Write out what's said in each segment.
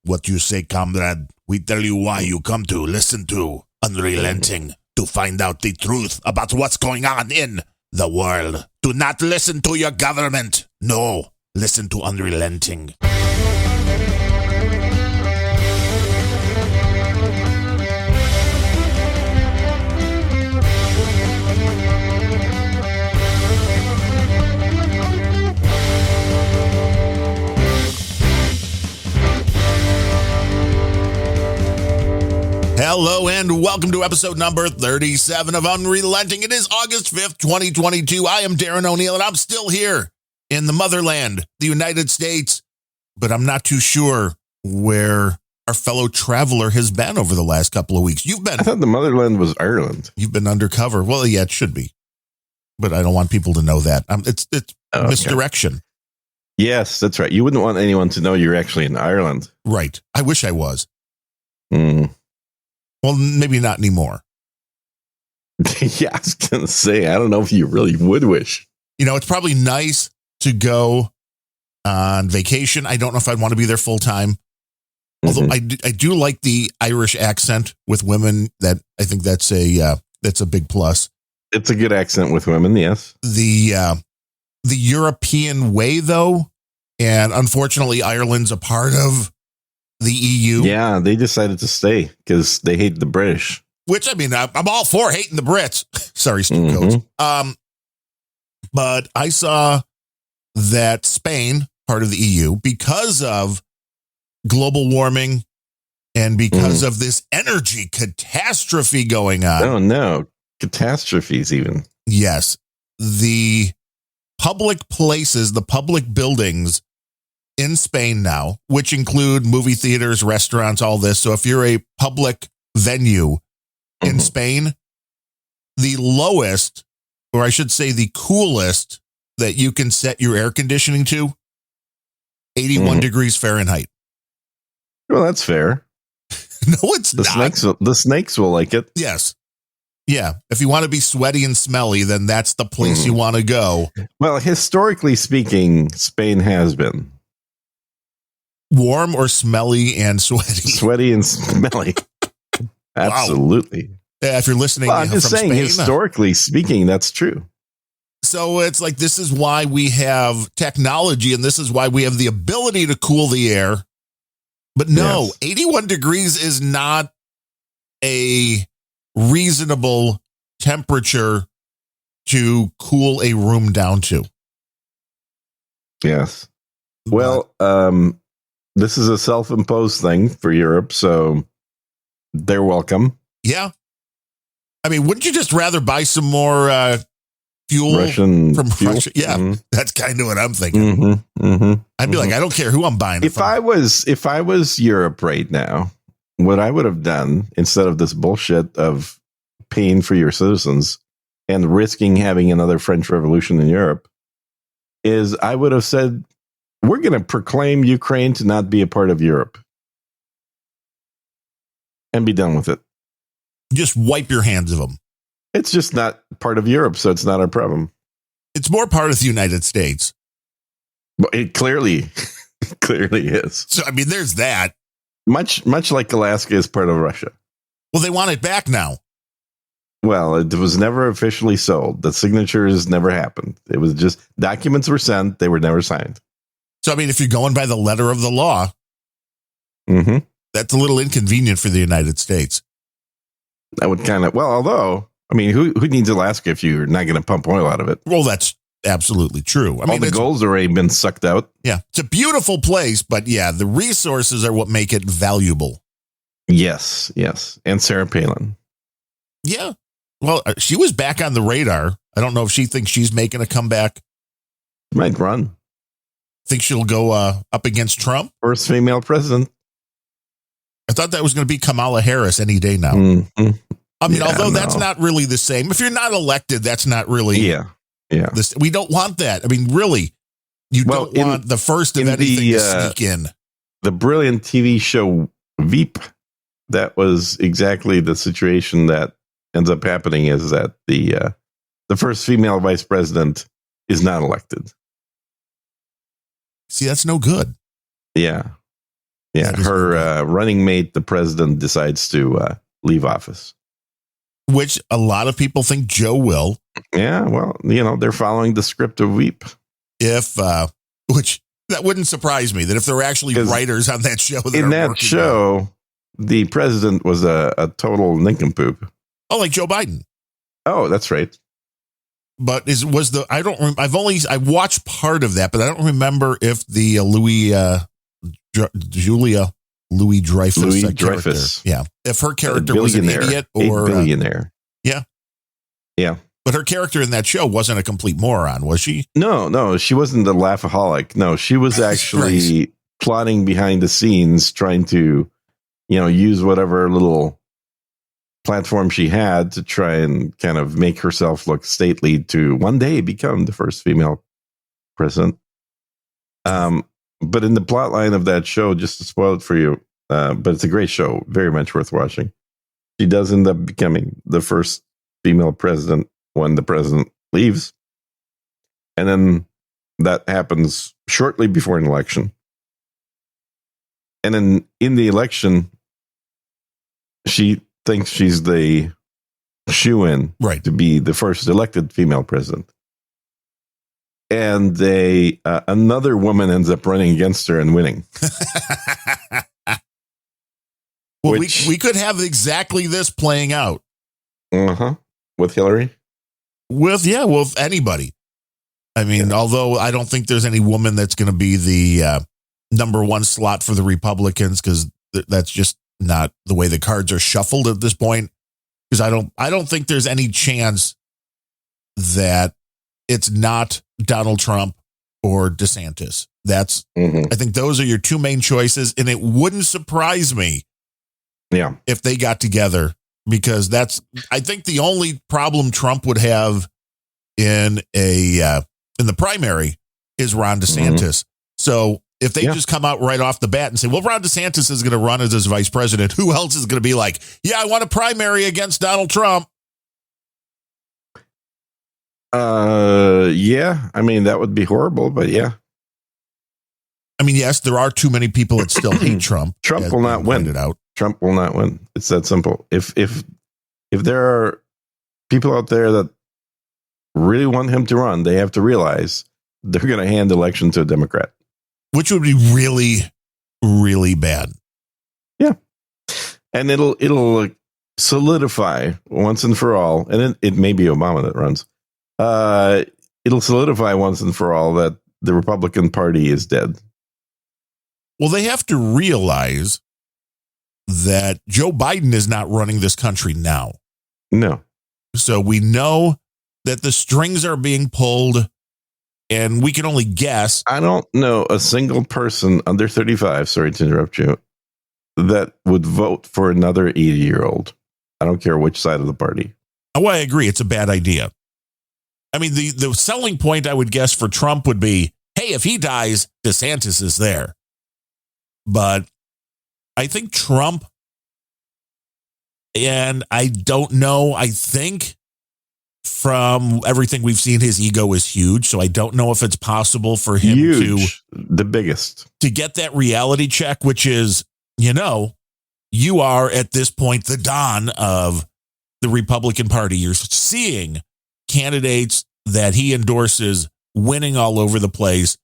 What you say, comrade? We tell you why you come to listen to Unrelenting to find out the truth about what's going on in the world. Do not listen to your government. No, listen to Unrelenting. Hello and welcome to episode number 37 of Unrelenting. It is August 5th, 2022. I am Darren O'Neill and I'm still here in the motherland, the United States, but I'm not too sure where our fellow traveler has been over the last couple of weeks. I thought the motherland was Ireland. You've been undercover. Well, yeah, it should be, but I don't want people to know that. It's misdirection. Yes, that's right. You wouldn't want anyone to know you're actually in Ireland. Right. I wish I was. Mm. Well, maybe not anymore. Yeah, I was going to say, I don't know if you really would wish. You know, it's probably nice to go on vacation. I don't know if I'd want to be there full time. Although I do like the Irish accent with women. That I think that's a big plus. It's a good accent with women, yes. The European way, though, and unfortunately, Ireland's a part of the EU. Yeah, they decided to stay because they hate the British. Which, I mean, I'm all for hating the Brits. Sorry, Steve Coates. But I saw that Spain, part of the EU, because of global warming and because of this energy catastrophe going on. Oh, no. Catastrophes, even. Yes. The public places, the public buildings in Spain now, which include movie theaters, restaurants, all this. So if you're a public venue in Spain, the lowest, or I should say the coolest that you can set your air conditioning to, 81 degrees Fahrenheit. Well, that's fair. No, it's not. The snakes will like it. Yes. Yeah. If you want to be sweaty and smelly, then that's the place you want to go. Well, historically speaking, Spain has been. Warm or smelly and sweaty? Sweaty and smelly. Absolutely. Wow. Yeah, if you're listening, I'm just saying, Spain, historically speaking, that's true. So it's like, this is why we have technology and this is why we have the ability to cool the air. But no, 81 degrees is not a reasonable temperature to cool a room down to. Yes. Well, this is a self-imposed thing for Europe, so they're welcome. Yeah. I mean, wouldn't you just rather buy some more fuel from Russia? Yeah, that's kind of what I'm thinking. I'd be like, I don't care who I'm buying it from. If I was Europe right now, what I would have done instead of this bullshit of paying for your citizens and risking having another French Revolution in Europe is I would have said, we're going to proclaim Ukraine to not be a part of Europe and be done with it. Just wipe your hands of them. It's just not part of Europe, so it's not our problem. It's more part of the United States. Well, it clearly is. So, I mean, there's that. Much like Alaska is part of Russia. Well, they want it back now. Well, it was never officially sold. The signatures never happened. It was just documents were sent. They were never signed. So, I mean, if you're going by the letter of the law, that's a little inconvenient for the United States. That would kind of, although, I mean, who needs Alaska if you're not going to pump oil out of it? Well, that's absolutely true. I mean, the gold's already been sucked out. Yeah, it's a beautiful place, but yeah, the resources are what make it valuable. Yes. And Sarah Palin. Yeah. Well, she was back on the radar. I don't know if she thinks she's making a comeback. Might run. Think she'll go up against Trump? First female president. I thought that was going to be Kamala Harris any day now. I mean, although that's not really the same. If you're not elected, that's not really. Yeah. We don't want that. I mean, really, you don't want the first of anything to sneak in. The brilliant TV show Veep, that was exactly the situation that ends up happening is that the first female vice president is not elected. See, that's no good. Yeah. Yeah, her running mate, the president, decides to leave office. Which a lot of people think Joe will. Yeah, well, they're following the script of Veep. Which that wouldn't surprise me that if there were actually writers on that show. In that show, the president was a total nincompoop. Oh, like Joe Biden. Oh, that's right. But I watched part of that, but I don't remember if the Louis Dreyfus. Yeah. If her character was an idiot or a billionaire. Yeah. Yeah. But her character in that show wasn't a complete moron, was she? No, she wasn't a laughaholic. No, she was actually plotting behind the scenes, trying to, use whatever little platform she had to try and kind of make herself look stately to one day become the first female president. But in the plot line of that show, just to spoil it for you, but it's a great show, very much worth watching. She does end up becoming the first female president when the president leaves. And then that happens shortly before an election. And then in the election, she thinks she's the shoo-in to be the first elected female president. And another woman ends up running against her and winning. Well, we could have exactly this playing out. With Hillary? With anybody. I mean, although I don't think there's any woman that's going to be the number one slot for the Republicans, because that's just not the way the cards are shuffled at this point. Because I don't think there's any chance that it's not Donald Trump or DeSantis. That's I think those are your two main choices, and it wouldn't surprise me if they got together, because I think the only problem Trump would have in the primary is Ron DeSantis. So if they just come out right off the bat and say, well, Ron DeSantis is going to run as his vice president, who else is going to be like, yeah, I want a primary against Donald Trump? Yeah. I mean, that would be horrible, but yeah. I mean, yes, there are too many people that still hate Trump. Trump will not win. Trump will not win. It's that simple. If there are people out there that really want him to run, they have to realize they're going to hand the election to a Democrat, which would be really, really bad. Yeah, and it'll solidify once and for all, and it may be Obama that runs. It'll solidify once and for all that the Republican Party is dead. Well, they have to realize that Joe Biden is not running this country now. No. So we know that the strings are being pulled, and we can only guess. I don't know a single person under 35, sorry to interrupt you, that would vote for another 80-year-old. I don't care which side of the party. Oh, I agree. It's a bad idea. I mean, the selling point, I would guess, for Trump would be, hey, if he dies, DeSantis is there. But I think Trump, and I don't know, I think from everything we've seen, his ego is huge. So I don't know if it's possible for him the biggest, to get that reality check, which is, you are at this point the Don of the Republican Party. You're seeing candidates that he endorses winning all over the place.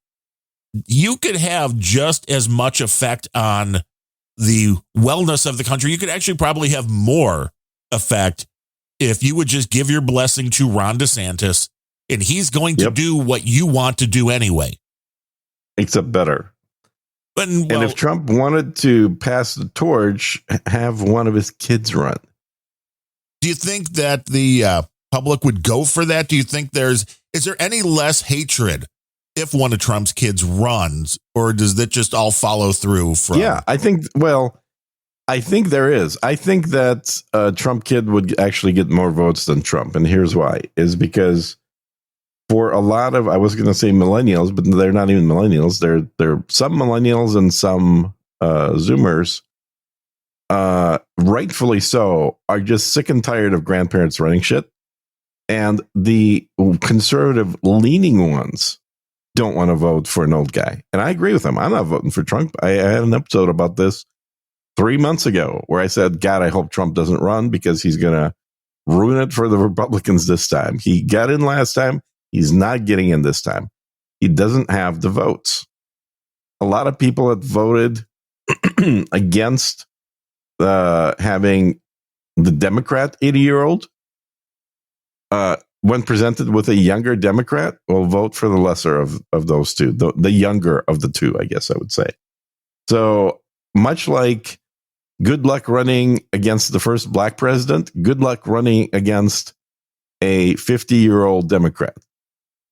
You could have just as much effect on the wellness of the country. You could actually probably have more effect if you would just give your blessing to Ron DeSantis, and he's going to do what you want to do anyway. Except better. And if Trump wanted to pass the torch, have one of his kids run. Do you think that the public would go for that? Do you think is there any less hatred if one of Trump's kids runs, or does that just all follow through from? Yeah, I think there is. I think that a Trump kid would actually get more votes than Trump. And here's why, is because for a lot of, I was going to say millennials, but they're not even millennials. They're some millennials and some Zoomers, rightfully so, are just sick and tired of grandparents running shit. And the conservative leaning ones don't want to vote for an old guy. And I agree with him. I'm not voting for Trump. I had an episode about this 3 months ago where I said, God, I hope Trump doesn't run because he's going to ruin it for the Republicans this time. He got in last time. He's not getting in this time. He doesn't have the votes. A lot of people have voted against having the Democrat 80-year-old. When presented with a younger Democrat, will vote for the lesser of those two, the younger of the two, I guess I would say. So much like good luck running against the first black president, good luck running against a 50-year-old Democrat.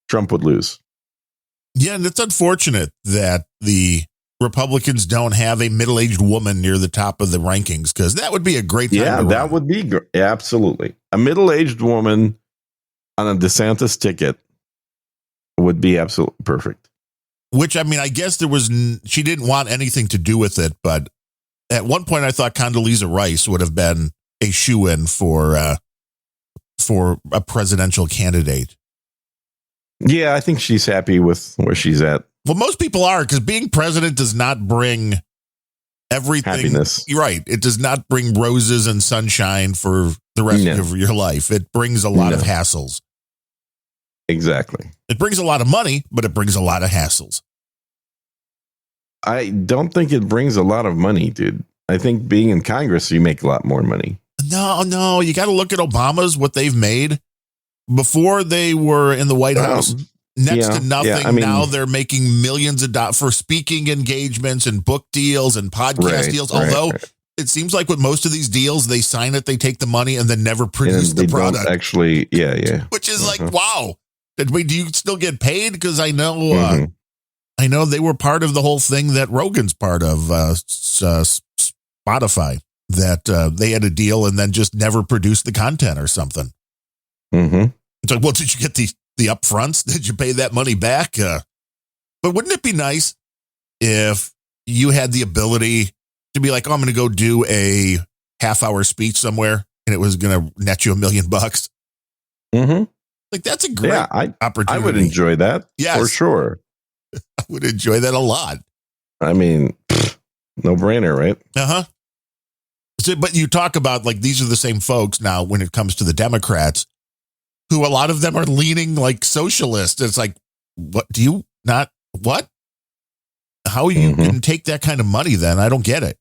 Trump would lose. Yeah, and it's unfortunate that the Republicans don't have a middle-aged woman near the top of the rankings, because that would be a great time. Yeah, that would be great. Absolutely. A middle-aged woman on a DeSantis ticket would be absolutely perfect. Which, I mean, I guess she didn't want anything to do with it, but at one point I thought Condoleezza Rice would have been a shoo-in for a presidential candidate. Yeah, I think she's happy with where she's at. Well, most people are, because being president does not bring everything. Happiness. You're right. It does not bring roses and sunshine for the rest of your life. It brings a lot of hassles. Exactly. It brings a lot of money, but it brings a lot of hassles. I don't think it brings a lot of money, dude. I think being in Congress, you make a lot more money. No. You got to look at Obama's, what they've made before they were in the White House. Next to nothing. Yeah, I mean, now they're making millions of dollars for speaking engagements and book deals and podcast deals. Although it seems like with most of these deals, they sign it, they take the money, and then never produce the product. Actually, yeah. Which is like, wow. Do you still get paid? Because I know, I know they were part of the whole thing that Rogan's part of, Spotify, that they had a deal and then just never produced the content or something. Mm-hmm. It's like, well, did you get the upfronts? Did you pay that money back? But wouldn't it be nice if you had the ability to be like, oh, I'm going to go do a half-hour speech somewhere, and it was going to net you $1 million? Mm-hmm. Like, that's a great opportunity. I would enjoy that. Yes. For sure. I would enjoy that a lot. I mean, no brainer, right? Uh-huh. So, but you talk about, like, these are the same folks now when it comes to the Democrats, who a lot of them are leaning like socialist. It's like, what do you not, what? How you can take that kind of money then? I don't get it.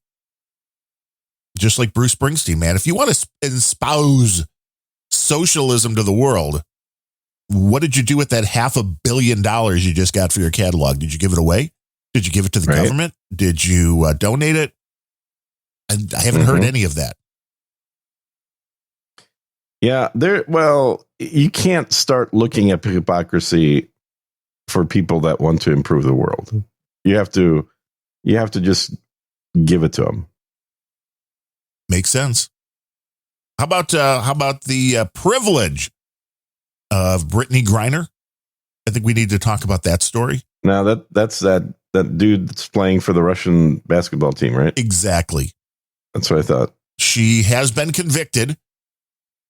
Just like Bruce Springsteen, man. If you want to espouse socialism to the world, what did you do with that $500 million you just got for your catalog? Did you give it away? Did you give it to the government? Did you donate it? And I haven't heard any of that. Yeah, you can't start looking at hypocrisy for people that want to improve the world. You have to just give it to them. Makes sense. How about the privilege of Brittany Griner? I think we need to talk about that story. Now that's that dude that's playing for the Russian basketball team, right? Exactly. That's what I thought. She has been convicted.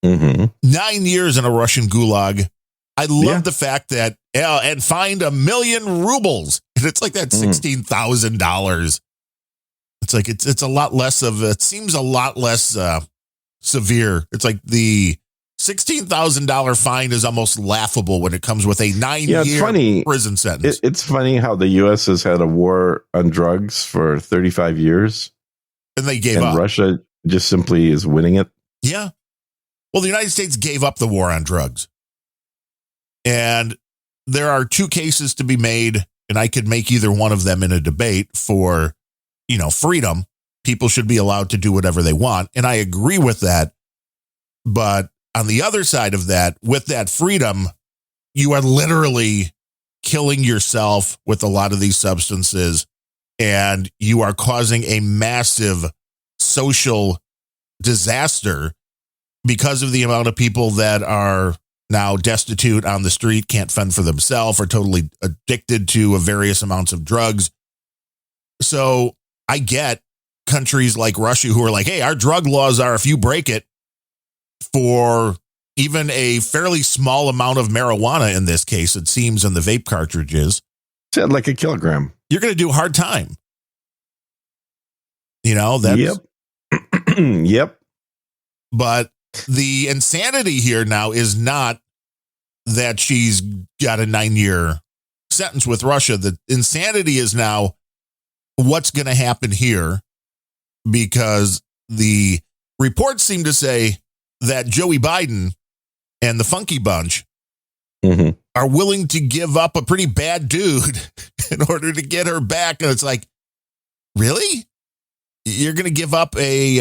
9 years in a Russian gulag. I love the fact that, and fined 1 million rubles. And it's like that $16,000. It's like, it's a lot less it seems a lot less severe. It's like the $16,000 fine is almost laughable when it comes with a 9-year prison sentence. It's funny how the U.S. has had a war on drugs for 35 years. And they gave up. And Russia just simply is winning it. Yeah. Well, the United States gave up the war on drugs. And there are 2 cases to be made, and I could make either one of them in a debate for, freedom. People should be allowed to do whatever they want. And I agree with that. But on the other side of that, with that freedom, you are literally killing yourself with a lot of these substances, and you are causing a massive social disaster because of the amount of people that are now destitute on the street, can't fend for themselves, are totally addicted to various amounts of drugs. So I get countries like Russia who are like, hey, our drug laws are, if you break it for even a fairly small amount of marijuana, in this case, it seems, in the vape cartridges, Said like a kilogram. You're going to do hard time. That's. Yep. Yep. But the insanity here now is not that she's got a 9-year sentence with Russia. The insanity is now what's going to happen here, because the reports seem to say that Joey Biden and the Funky Bunch are willing to give up a pretty bad dude in order to get her back. And it's like, really? You're going to give up a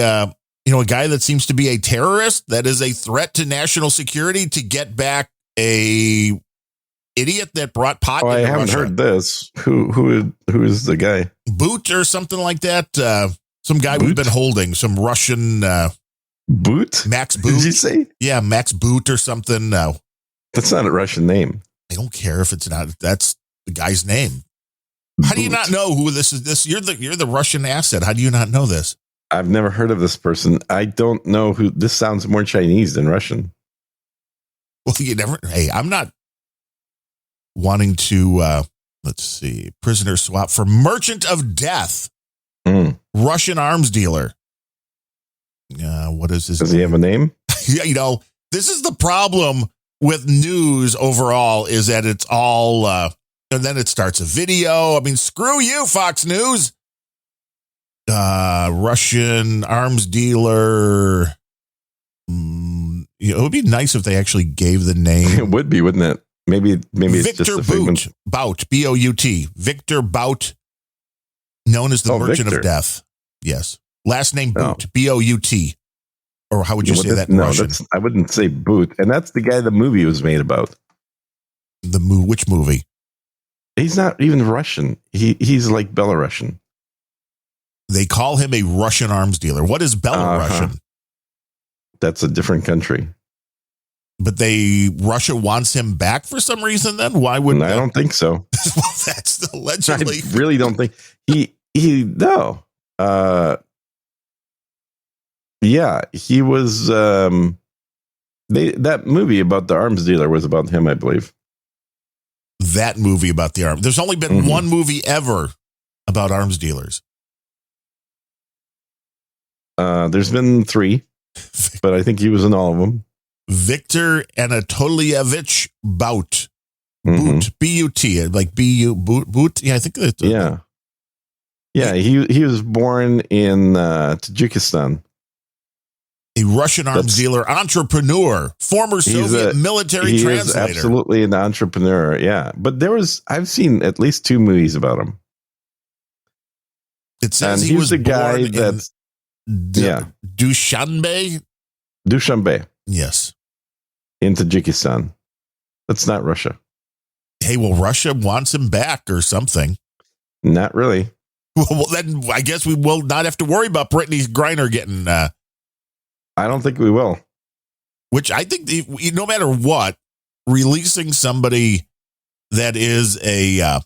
guy that seems to be a terrorist, that is a threat to national security, to get back a idiot that brought pot into I haven't Russia? heard this. Who is the guy? Boot or something like that. Some guy Boot? we've been holding, some Russian Boot? Max Boot. Did you say? Yeah, Max Boot or something. No, That's not a Russian name. I don't care if it's not. That's the guy's name. How do you not know who this is? You're the Russian asset. How do you not know this? I've never heard of this person. I don't know who. This sounds more Chinese than Russian. Well, you never. Hey, I'm not wanting to. Let's see. Prisoner swap for merchant of death. Russian arms dealer. What is his? Does he have a name? Yeah, this is the problem with news overall, is that it's all, and then it starts a video. I mean, screw you, Fox News. Russian arms dealer. It would be nice if they actually gave the name. It would be, wouldn't it? Maybe it's Victor just a figment. Bout, B-O-U-T. Victor Bout, known as the Merchant Victor. of Death. Yes. Last name Boot, B-O-U-T. Or how would you say that in Russian? I wouldn't say Boot. And that's the guy the movie was made about. Which movie? He's not even Russian. He's like Belarusian. They call him a Russian arms dealer. What is Belarusian? That's a different country. But Russia wants him back for some reason then? Why would I don't think so. Well, that's allegedly. I really don't think no. Yeah, he was that movie about the arms dealer was about him, I believe. That movie about the arms. There's only been one movie ever about arms dealers. There's been 3, but I think he was in all of them. Victor Anatolievich Bout. Boot, B-U-T, like B-U, Boot. Yeah, I think that's. Yeah. Yeah, he was born in Tajikistan. A Russian arms dealer, entrepreneur, former Soviet military translator. Is absolutely an entrepreneur, yeah. But I've seen at least 2 movies about him. It says and he was the guy that's Dushanbe. Yes. In Tajikistan. That's not Russia. Hey, well, Russia wants him back or something. Not really. Well, then I guess we will not have to worry about Brittany Griner getting. I don't think we will. Which I think, no matter what, releasing somebody that is a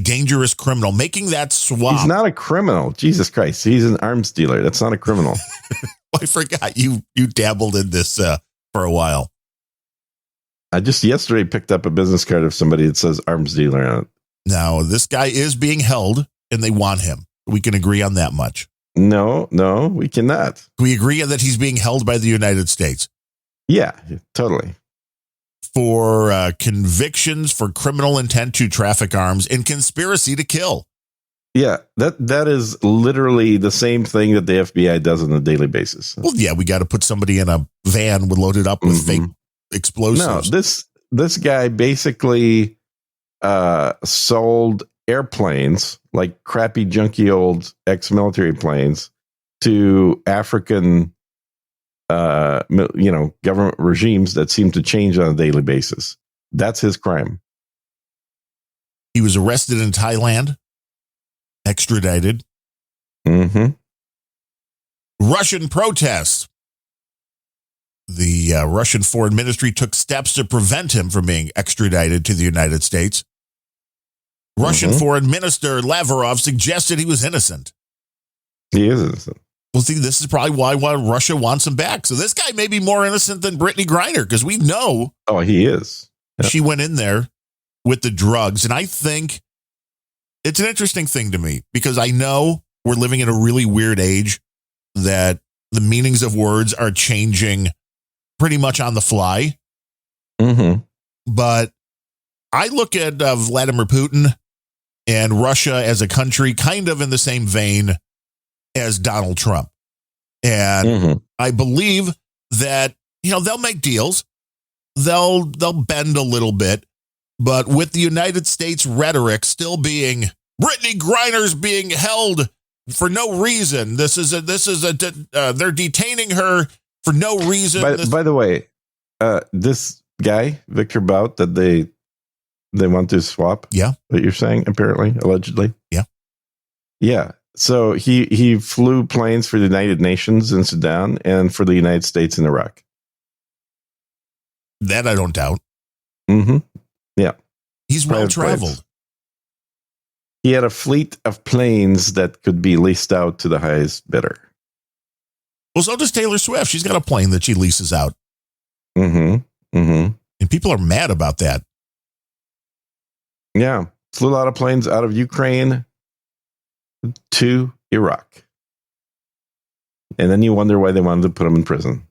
dangerous criminal, making that swap. He's not a criminal. Jesus Christ. He's an arms dealer. That's not a criminal. I forgot you dabbled in this for a while. I just yesterday picked up a business card of somebody that says arms dealer on it. Now, this guy is being held and they want him. We can agree on that much. No, we cannot. We agree that he's being held by the United States. Yeah, totally. For convictions for criminal intent to traffic arms and conspiracy to kill. Yeah, that is literally the same thing that the FBI does on a daily basis. Well, yeah, we got to put somebody in a van loaded up with fake explosives. No, this guy basically sold airplanes, like crappy, junky old ex-military planes, to African, government regimes that seem to change on a daily basis. That's his crime. He was arrested in Thailand, extradited. Russian protests. The Russian Foreign Ministry took steps to prevent him from being extradited to the United States. Russian Foreign Minister Lavrov suggested he was innocent. He is innocent. Well, see, this is probably why Russia wants him back. So this guy may be more innocent than Brittany Griner, because we know. Oh, he is. Yeah. She went in there with the drugs. And I think It's an interesting thing to me because I know we're living in a really weird age that the meanings of words are changing pretty much on the fly. Mm-hmm. But I look at Vladimir Putin and Russia as a country kind of in the same vein as Donald Trump. And I believe that, they'll make deals. They'll bend a little bit. But with the United States rhetoric still being Brittany Griner's being held for no reason. They're detaining her for no reason. By the way, this guy, Victor Bout, that they want to swap. Yeah. That you're saying, apparently, allegedly. Yeah. Yeah. So he flew planes for the United Nations in Sudan and for the United States in Iraq. That I don't doubt. Mm-hmm. Yeah. He's well-traveled. He had a fleet of planes that could be leased out to the highest bidder. Well, so does Taylor Swift. She's got a plane that she leases out. Mm-hmm. Mm-hmm. And people are mad about that. Yeah. Flew a lot of planes out of Ukraine to Iraq. And then you wonder why they wanted to put him in prison.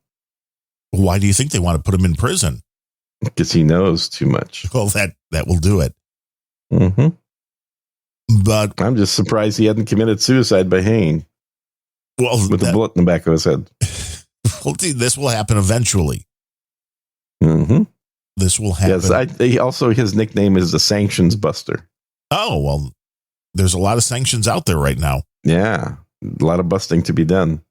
Why do you think they want to put him in prison? Because he knows too much. Well, that will do it. Mm-hmm. But I'm just surprised he hadn't committed suicide by hanging. Well, with a bullet in the back of his head. Well, see, this will happen eventually. Mm-hmm. This will happen. Yes, his nickname is the Sanctions Buster. Oh, well, there's a lot of sanctions out there right now. Yeah, a lot of busting to be done.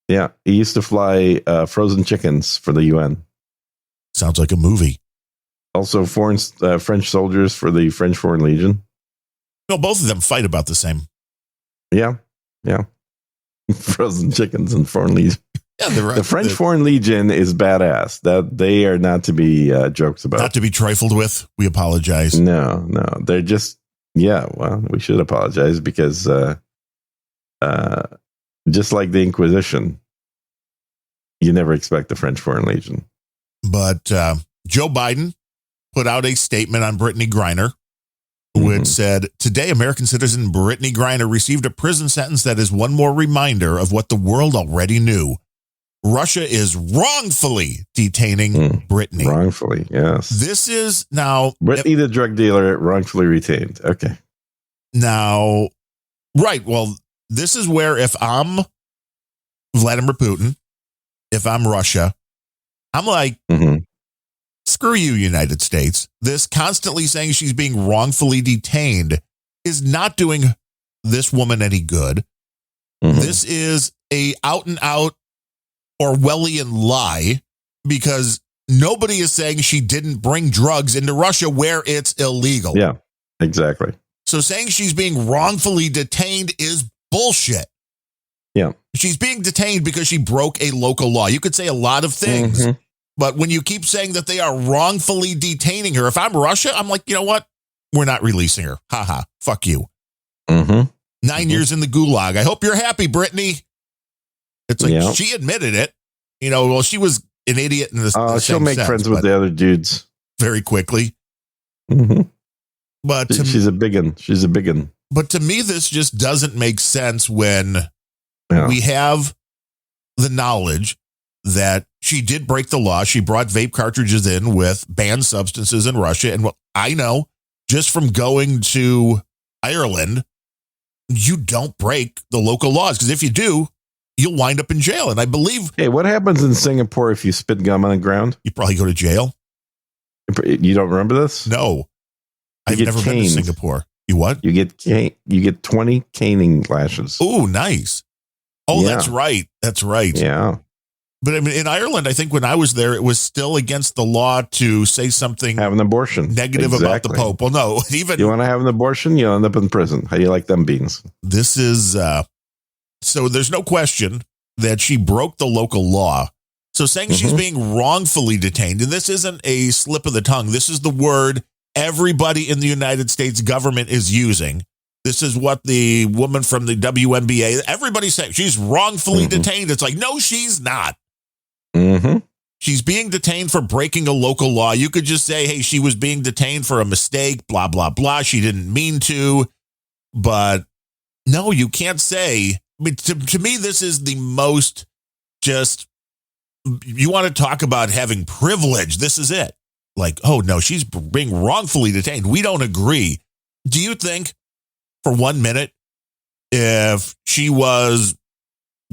Yeah, he used to fly frozen chickens for the UN. Sounds like a movie. Also, French soldiers for the French Foreign Legion. No, both of them fight about the same. Yeah. Frozen chickens and Foreign Legion. Yeah, right. The French Foreign Legion is badass. That they are not to be jokes about. Not to be trifled with. We apologize. No, they're just. Yeah, well, we should apologize because just like the Inquisition, you never expect the French Foreign Legion. But Joe Biden put out a statement on Brittany Griner, which said, today, American citizen Brittany Griner received a prison sentence that is one more reminder of what the world already knew. Russia is wrongfully detaining Brittany. Wrongfully, yes. This is now... Brittany, the drug dealer, wrongfully retained. Okay. Now, right, well, this is where if I'm Vladimir Putin, if I'm Russia, I'm like, screw you, United States. This constantly saying she's being wrongfully detained is not doing this woman any good. This is a out and out Orwellian lie because nobody is saying she didn't bring drugs into Russia where it's illegal. Yeah, exactly. So saying she's being wrongfully detained is bullshit. Yeah. She's being detained because she broke a local law. You could say a lot of things, but when you keep saying that they are wrongfully detaining her, if I'm Russia, I'm like, you know what? We're not releasing her. Haha. Fuck you. 9 years in the gulag. I hope you're happy, Brittany. It's like she admitted it. Well, she was an idiot in this. She'll make friends with the other dudes very quickly. But she's a biggin. She's a biggin. But to me, this just doesn't make sense when we have the knowledge that she did break the law. She brought vape cartridges in with banned substances in Russia. And what I know just from going to Ireland, you don't break the local laws because if you do, you'll wind up in jail. And I believe. Hey, what happens in Singapore if you spit gum on the ground? You probably go to jail. You don't remember this? No. I've never been to Singapore. You what? You get 20 caning lashes. Oh, nice. Oh, yeah. That's right. That's right. Yeah. But I mean, in Ireland, I think when I was there, it was still against the law to say something. Have an abortion. Negative about the Pope. Well, no. Even you want to have an abortion, you'll end up in prison. How do you like them beans? This is, so there's no question that she broke the local law. So saying she's being wrongfully detained, and this isn't a slip of the tongue. This is the word everybody in the United States government is using. This is what the woman from the WNBA, everybody's saying she's wrongfully detained. It's like, no, she's not. She's being detained for breaking a local law. You could just say, hey, she was being detained for a mistake, blah, blah, blah. She didn't mean to. But no, you can't say. I mean, to me, this is the most just, you want to talk about having privilege. This is it. Like, oh, no, she's being wrongfully detained. We don't agree. Do you think for 1 minute, if she was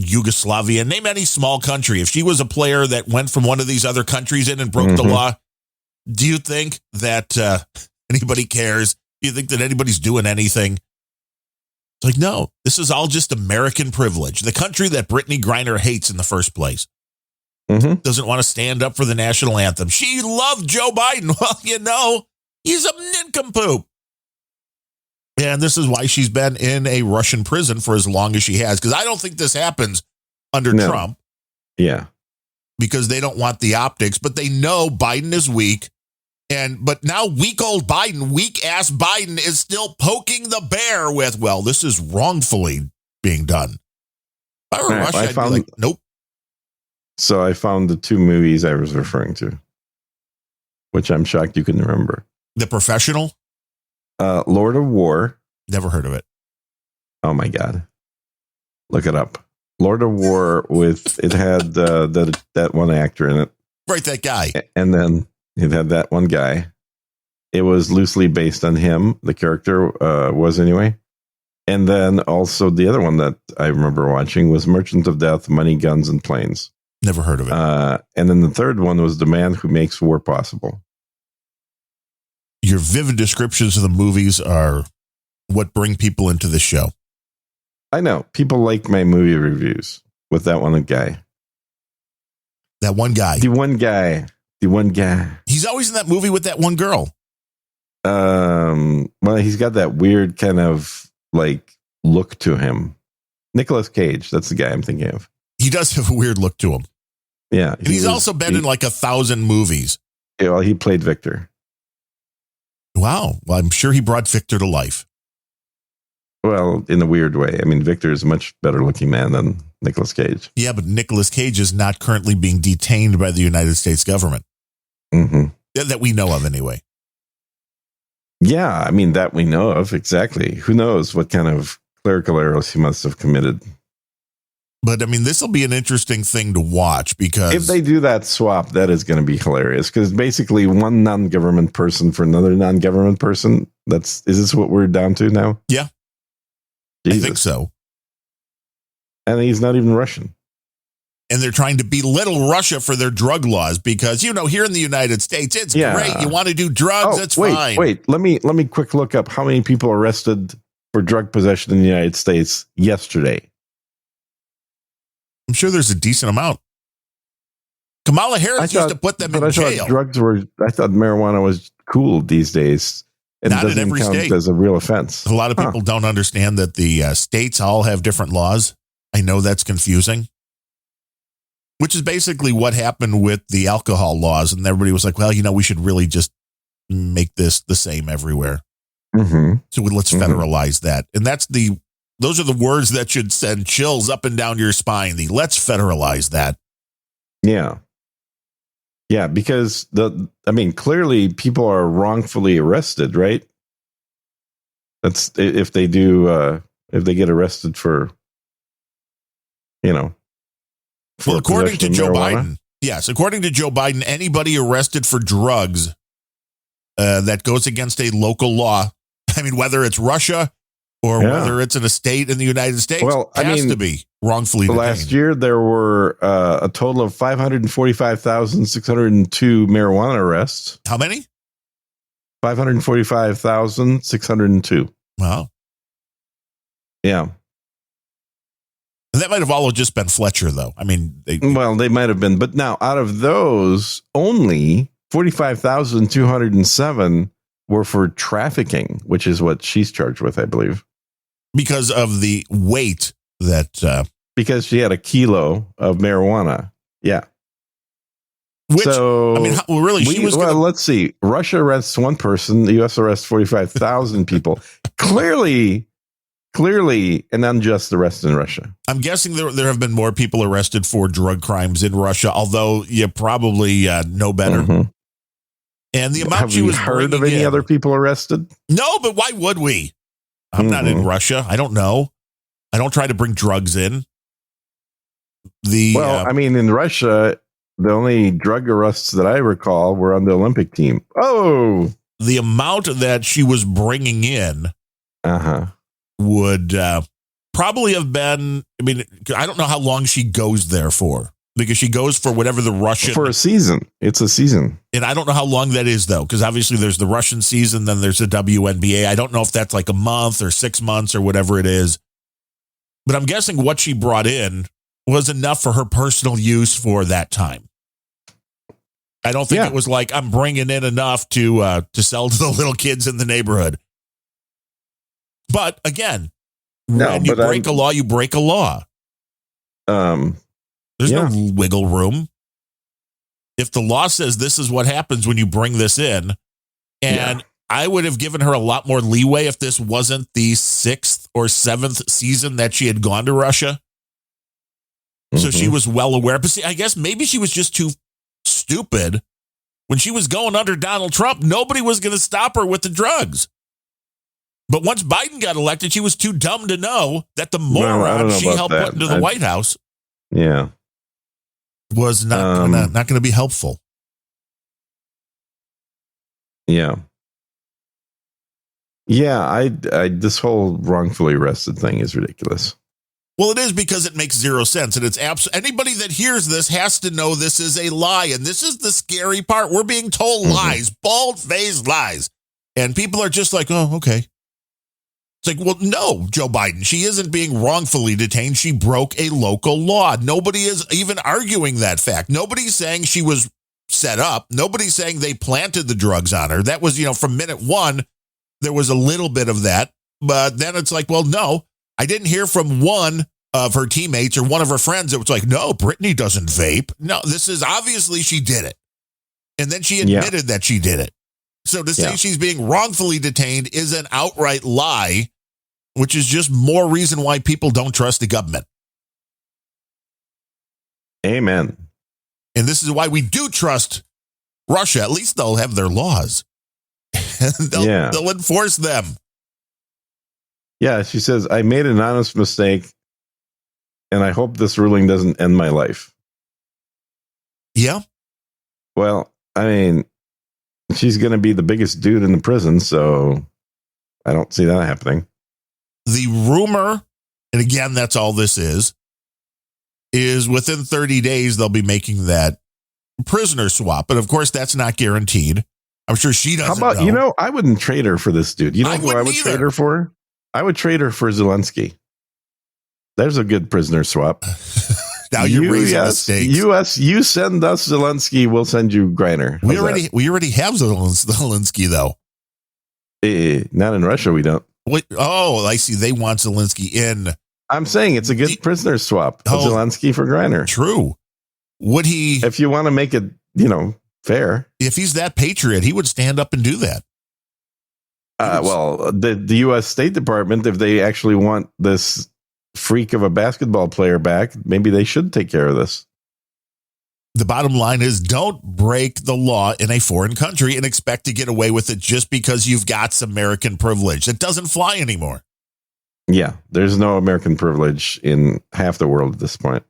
Yugoslavia, name any small country, if she was a player that went from one of these other countries in and broke the law, do you think that anybody cares? Do you think that anybody's doing anything? It's like, no, this is all just American privilege. The country that Brittany Griner hates in the first place doesn't want to stand up for the national anthem. She loved Joe Biden. Well, he's a nincompoop. And this is why she's been in a Russian prison for as long as she has. Because I don't think this happens under Trump. Yeah. Because they don't want the optics, but they know Biden is weak. But now weak ass Biden is still poking the bear with, well, this is wrongfully being done. If I were Russia, I'd be like, nope. So I found the two movies I was referring to, which I'm shocked you couldn't remember. The Professional? Lord of War. Never heard of it. Oh my God. Look it up. Lord of War it had that one actor in it. Right, that guy. And then it had that one guy. It was loosely based on him. The character was anyway. And then also the other one that I remember watching was Merchant of Death, Money, Guns, and Planes. Never heard of it. And then the third one was The Man Who Makes War Possible. Your vivid descriptions of the movies are what bring people into the show. I know. People like my movie reviews with that one guy. That one guy. The one guy. He's always in that movie with that one girl. Well, he's got that weird kind of like look to him. Nicolas Cage. That's the guy I'm thinking of. He does have a weird look to him. Yeah. And he's also been in like 1,000 movies. Yeah, well, he played Victor. Wow. Well, I'm sure he brought Victor to life. Well, in a weird way. I mean, Victor is a much better looking man than Nicolas Cage. Yeah, but Nicolas Cage is not currently being detained by the United States government. That we know of anyway. Yeah, I mean, that we know of. Exactly. Who knows what kind of clerical errors he must have committed. But I mean, this will be an interesting thing to watch because if they do that swap, that is going to be hilarious. Because basically, one non-government person for another non-government person. Is this what we're down to now? Yeah, Jesus. I think so. And he's not even Russian. And they're trying to belittle Russia for their drug laws because here in the United States, it's great. You want to do drugs? It's fine. Wait. Let me quick look up how many people arrested for drug possession in the United States yesterday. I'm sure there's a decent amount. Kamala Harris used to put them in jail. I thought marijuana was cool these days. And not in every state. As a real offense. A lot of people don't understand that the states all have different laws. I know that's confusing. Which is basically what happened with the alcohol laws. And everybody was like, well, we should really just make this the same everywhere. So let's federalize that. And those are the words that should send chills up and down your spine. Let's federalize that. Yeah. Yeah, because clearly people are wrongfully arrested, right? That's if they get arrested for, well, according to Joe Biden, yes, according to Joe Biden, anybody arrested for drugs that goes against a local law, whether it's Russia or whether it's in a state in the United States, has to be wrongfully detained. Last year, there were a total of 545,602 marijuana arrests. How many? 545,602. Wow. Yeah. And that might have all just been Fletcher, though. They might have been. But now, out of those, only 45,207 were for trafficking, which is what she's charged with, I believe. Because of the weight that... because she had a kilo of marijuana. Yeah. Which, let's see. Russia arrests one person. The U.S. arrests 45,000 people. Clearly, clearly an unjust arrest in Russia. I'm guessing there have been more people arrested for drug crimes in Russia, although you probably know better. Mm-hmm. And the amount Have she we was heard of bringing any in- other people arrested? No, but why would we? I'm not in Russia. I don't know. I don't try to bring drugs in. I mean, in Russia, the only drug arrests that I recall were on the Olympic team. Oh, the amount that she was bringing in would probably have been, I mean, I don't know how long she goes there for, because she goes for whatever the Russian... For a season. It's a season. And I don't know how long that is, though, because obviously there's the Russian season, then there's the WNBA. I don't know if that's like a month or 6 months or whatever it is. But I'm guessing what she brought in was enough for her personal use for that time. I don't think it was like, I'm bringing in enough to sell to the little kids in the neighborhood. But again, when you break a law, you break a law. There's no wiggle room. If the law says this is what happens when you bring this in, and I would have given her a lot more leeway if this wasn't the 6th or 7th season that she had gone to Russia. So she was well aware. But see, I guess maybe she was just too stupid. When she was going under Donald Trump, nobody was going to stop her with the drugs. But once Biden got elected, she was too dumb to know that the moron she helped put into the White House was not going to be helpful. Yeah. Yeah, I this whole wrongfully arrested thing is ridiculous. Well, it is, because it makes zero sense. And it's anybody that hears this has to know this is a lie. And this is the scary part. We're being told lies, bald-faced lies. And people are just like, oh, okay. It's like, well, no, Joe Biden, she isn't being wrongfully detained. She broke a local law. Nobody is even arguing that fact. Nobody's saying she was set up. Nobody's saying they planted the drugs on her. That was, from minute one, there was a little bit of that. But then it's like, well, no, I didn't hear from one of her teammates or one of her friends that was like, no, Brittany doesn't vape. No, this is obviously she did it. And then she admitted that she did it. So to say she's being wrongfully detained is an outright lie, which is just more reason why people don't trust the government. Amen. And this is why we do trust Russia. At least they'll have their laws. They'll enforce them. Yeah, she says, I made an honest mistake, and I hope this ruling doesn't end my life. Yeah. Well, I mean, she's going to be the biggest dude in the prison, so I don't see that happening. The rumor, and again, that's all this is within 30 days, they'll be making that prisoner swap. But of course, that's not guaranteed. I'm sure she doesn't know. How about, I wouldn't trade her for this dude. You know who I would trade her for? I would trade her for Zelensky. There's a good prisoner swap. Now you're raising the stakes. U.S., you send us Zelensky, we'll send you Griner. We already have Zelensky, though. Not in Russia, we don't. Wait, oh, I see. They want Zelensky in. I'm saying it's a good prisoner swap. Zelensky for Griner. True. Would he? If you want to make it, fair. If he's that patriot, he would stand up and do that. Well, the U.S. State Department, if they actually want this freak of a basketball player back, maybe they should take care of this. The bottom line is, don't break the law in a foreign country and expect to get away with it just because you've got some American privilege. It doesn't fly anymore. Yeah, there's no American privilege in half the world at this point.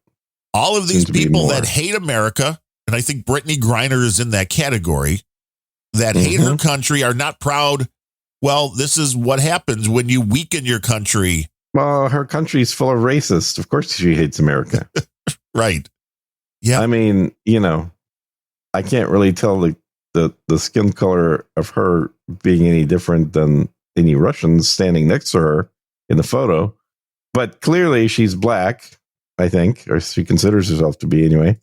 All of these people that hate America, and I think Brittany Griner is in that category, that hate her country, are not proud. Well, this is what happens when you weaken your country. Well, her country's full of racists. Of course she hates America. Right. Yeah. I mean, I can't really tell the skin color of her being any different than any Russians standing next to her in the photo. But clearly she's black, I think, or she considers herself to be anyway.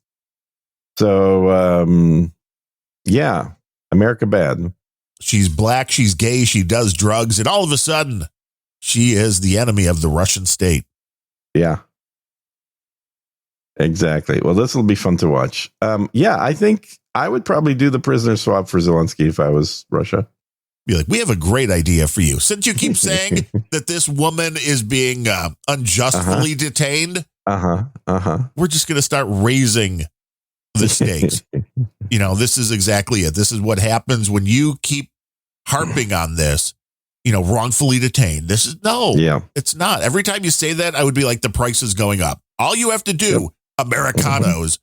So, America bad. She's black, she's gay, she does drugs, and all of a sudden, she is the enemy of the Russian state. Yeah. Exactly. Well, this will be fun to watch. I think I would probably do the prisoner swap for Zelensky if I was Russia. Be like, we have a great idea for you. Since you keep saying that this woman is being unjustly detained, we're just going to start raising the stakes. This is exactly it. This is what happens when you keep harping on this, wrongfully detained. It's not. Every time you say that, I would be like, the price is going up. All you have to do, Americanos,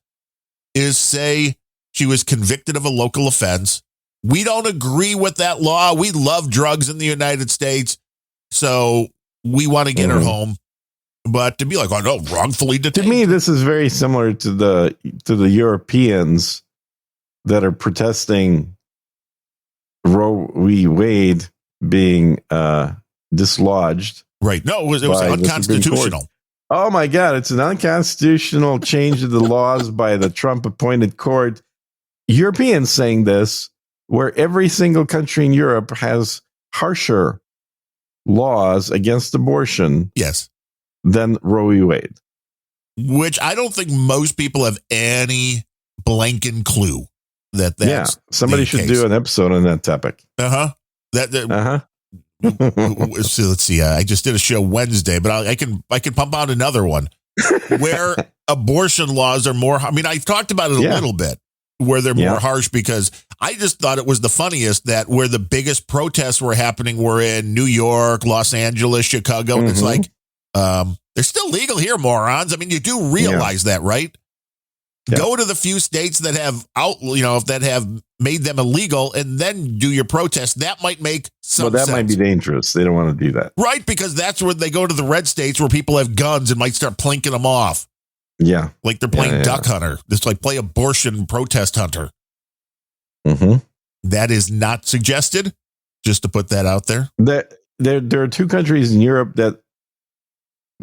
is say she was convicted of a local offense. We don't agree with that law. We love drugs in the United States, so we want to get her home. But to be like, oh no, wrongfully detained. To me, this is very similar to the Europeans that are protesting Roe v. Wade being dislodged. Right. No, it was unconstitutional. Oh my God, it's an unconstitutional change of the laws by the Trump-appointed court. Europeans saying this, where every single country in Europe has harsher laws against abortion. Yes. Than Roe v. Wade. Which I don't think most people have any blanking clue that's somebody should do an episode on that topic. So let's see. I just did a show Wednesday, but I can pump out another one where abortion laws are more. I mean, I talked about it a little bit where they're more harsh, because I just thought it was the funniest that where the biggest protests were happening were in New York, Los Angeles, Chicago. And it's like, they're still legal here, morons. I mean, you do realize that, right? Yeah. Go to the few states that have that have made them illegal, and then do your protest. That might make some sense. Might be dangerous. They don't want to do that. Right, because that's where they go to the red states where people have guns and might start plinking them off. Yeah. Like they're playing duck hunter. Just like play abortion protest hunter. That is not suggested, just to put that out there. There are two countries in Europe that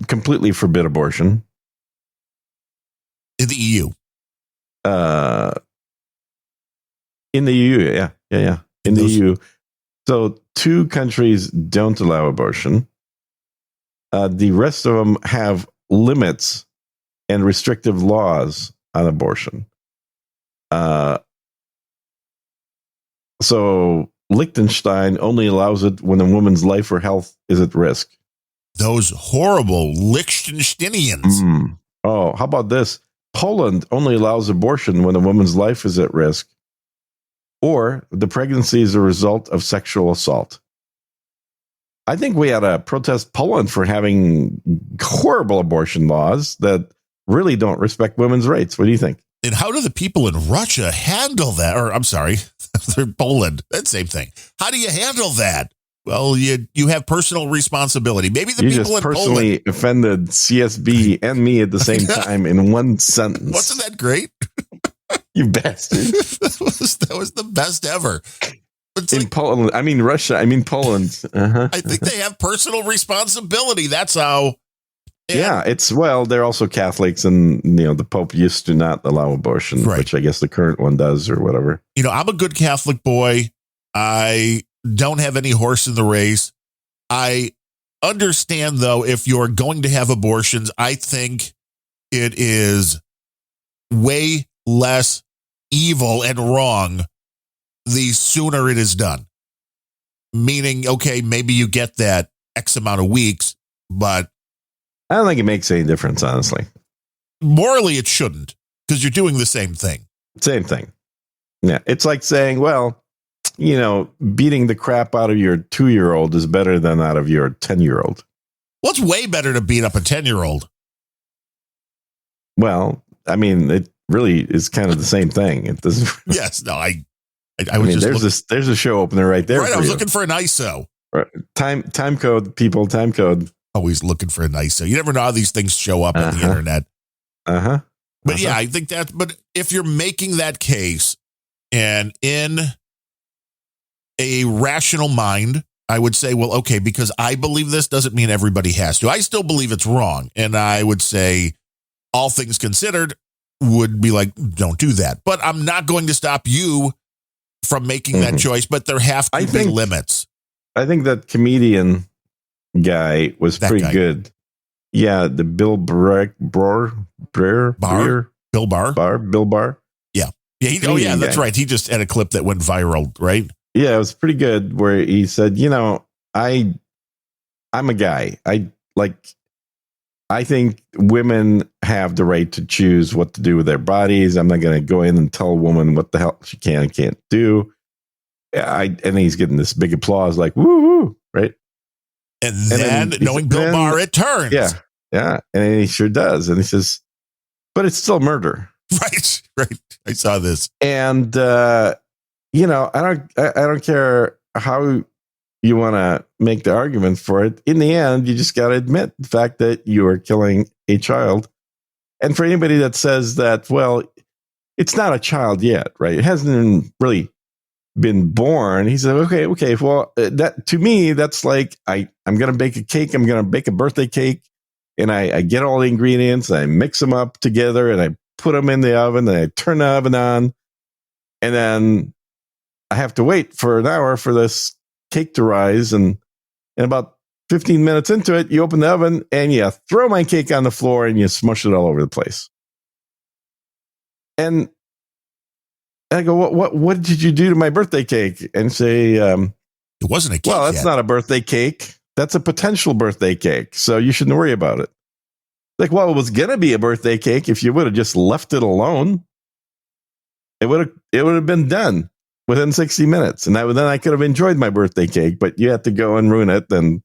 completely forbid abortion. In the EU. In the EU, yeah. In the EU. So 2 countries don't allow abortion. The rest of them have limits and restrictive laws on abortion. So Liechtenstein only allows it when a woman's life or health is at risk. Those horrible Liechtensteinians. Oh, how about this? Poland only allows abortion when a woman's life is at risk, or the pregnancy is a result of sexual assault. I think we ought to protest Poland for having horrible abortion laws that really don't respect women's rights. What do you think? And how do the people in Russia handle that? Or I'm sorry, they're Poland. That same thing. How do you handle that? Well, you have personal responsibility. Maybe the people in Poland personally offended CSB and me at the same time in one sentence. Wasn't that great? You bastard! that was the best ever. In Poland, I mean Russia. I mean Poland. I think they have personal responsibility. That's how. They're also Catholics, and the Pope used to not allow abortion, which I guess the current one does, or whatever. I'm a good Catholic boy. I don't have any horse in the race. I understand, though, if you're going to have abortions, I think it is way less evil and wrong the sooner it is done. Meaning, okay, maybe you get that X amount of weeks, but I don't think it makes any difference, honestly. Morally, it shouldn't, because you're doing the same thing. Same thing. Yeah, it's like saying, well, beating the crap out of your 2-year-old is better than out of your 10-year-old. Well, it's way better to beat up a 10-year-old. Well, I mean, it really is kind of the same thing. It doesn't. Yes, no, I was just there's a show opener right there. Right, I was looking for an ISO. Right. Time code, people. Time code. Always looking for an ISO. You never know how these things show up on the internet. But yeah, I think that. But if you're making that case, and in a rational mind, I would say, well, okay, because I believe this doesn't mean everybody has to. I still believe it's wrong. And I would say, all things considered, would be like, don't do that. But I'm not going to stop you from making that choice. But there have to be limits. I think that comedian guy was pretty good. Yeah, the Bill Barr. Bill Barr. Bill Barr. Yeah. Yeah. That's right. He just had a clip that went viral, right? Yeah, it was pretty good. Where he said, I'm a guy. I think women have the right to choose what to do with their bodies. I'm not going to go in and tell a woman what the hell she can and can't do. And he's getting this big applause, like woo, right? And then knowing Bill Maher, it turns. Yeah, and he sure does. And he says, but it's still murder. Right. I saw this. And I don't care how you want to make the argument for it. In the end, you just got to admit the fact that you are killing a child. And for anybody that says that, well, it's not a child yet, right? It hasn't really been born. He said, okay. Well, that to me, that's like I'm going to bake a cake. I'm going to bake a birthday cake, and I get all the ingredients, and I mix them up together, and I put them in the oven, and I turn the oven on, and then I have to wait for an hour for this cake to rise, and about 15 minutes into it, you open the oven and you throw my cake on the floor and you smush it all over the place. And I go, what did you do to my birthday cake? And say, it wasn't a cake. Well, that's not a birthday cake. That's a potential birthday cake. So you shouldn't worry about it. Like, well, it was going to be a birthday cake if you would have just left it alone. It would have been done within 60 minutes. And then I could have enjoyed my birthday cake, but you had to go and ruin it and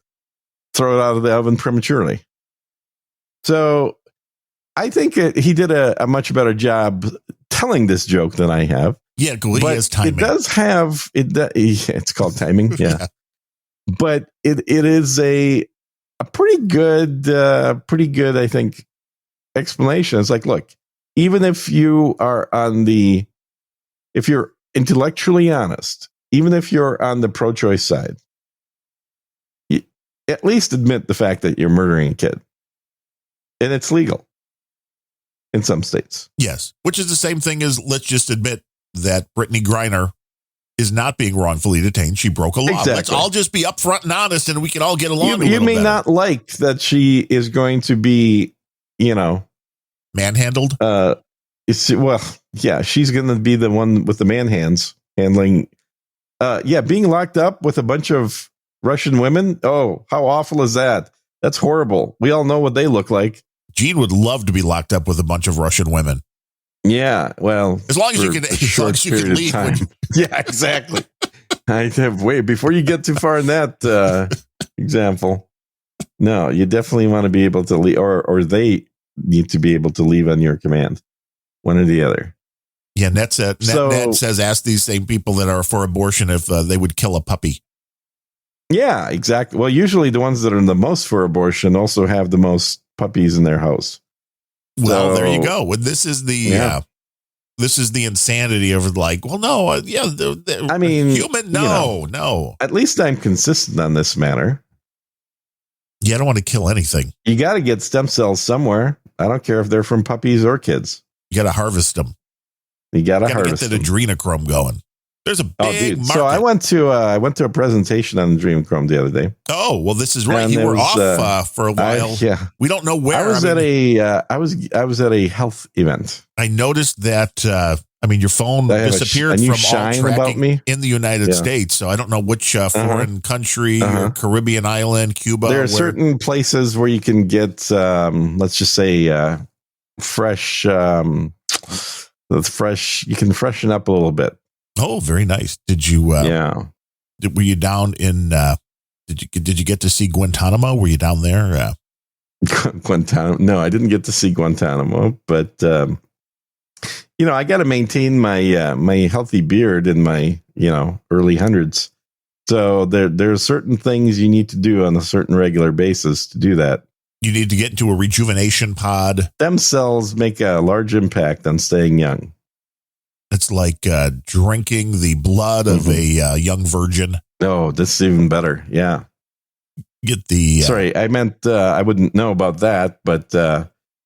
throw it out of the oven prematurely. So I think he did a much better job telling this joke than I have. Yeah, cool. He has timing. It does have it's called timing. Yeah. But it is a pretty good, I think, explanation. It's like, look, even if you are if you're intellectually honest, even if you're on the pro-choice side, you at least admit the fact that you're murdering a kid. And it's legal in some states. Yes, which is the same thing as, let's just admit that Brittany Griner is not being wrongfully detained. She broke a law. Exactly. Let's all just be upfront and honest, and we can all get along. You may not like that she is going to be, manhandled. She's going to be the one with the man hands handling. Being locked up with a bunch of Russian women. Oh, how awful is that? That's horrible. We all know what they look like. Gene would love to be locked up with a bunch of Russian women. Yeah, well, as long as you can leave. Yeah, exactly. I have before you get too far in that example. No, you definitely want to be able to leave, or they need to be able to leave on your command, one or the other. Yeah, Ned says, ask these same people that are for abortion if they would kill a puppy. Yeah, exactly. Well, usually the ones that are the most for abortion also have the most puppies in their house. Well, there you go. This is the this is the insanity of like, well, no, I mean, human, no. At least I'm consistent on this matter. Yeah, I don't want to kill anything. You got to get stem cells somewhere. I don't care if they're from puppies or kids. You got to harvest them. You got to harvest get the adrenochrome going. There's a big market. So I went to a presentation on adrenochrome the other day. Oh, well, this is right. And you were off for a while. We don't know where. I was at a health event. I noticed that. Your phone disappeared from all tracking in the United States. So I don't know which foreign country, or Caribbean island, Cuba. There are certain places where you can get, let's just say, fresh. You can freshen up a little bit. Oh, very nice. Did you? Were you down in? Did you get to see Guantanamo? Were you down there? Guantanamo? No, I didn't get to see Guantanamo, but I got to maintain my healthy beard in my early hundreds. So there's certain things you need to do on a certain regular basis to do that. You need to get into a rejuvenation pod. Stem cells make a large impact on staying young. It's like drinking the blood of a young virgin. Oh, this is even better. Yeah. Get the... Sorry, I meant I wouldn't know about that, but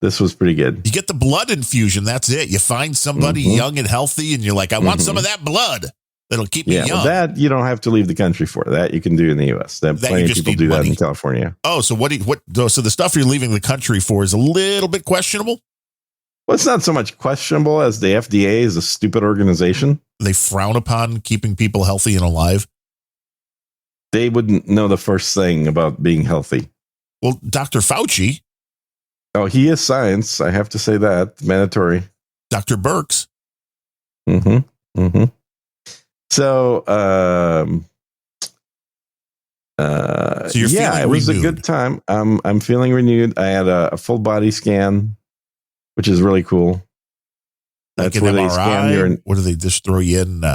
this was pretty good. You get the blood infusion. That's it. You find somebody young and healthy, and you're like, I want some of that blood. That'll keep me young. Well, that you don't have to leave the country for. That you can do in the U.S. Plenty of people do that in California. Oh, so so the stuff you're leaving the country for is a little bit questionable? Well, it's not so much questionable as the FDA is a stupid organization. They frown upon keeping people healthy and alive. They wouldn't know the first thing about being healthy. Well, Dr. Fauci. Oh, he is science. I have to say that. Mandatory. Dr. Birx. Mm-hmm. Mm-hmm. So, yeah, it was renewed. A good time. I'm feeling renewed. I had a full body scan, which is really cool. Like that's where MRI? They scan your. What do they just throw you in?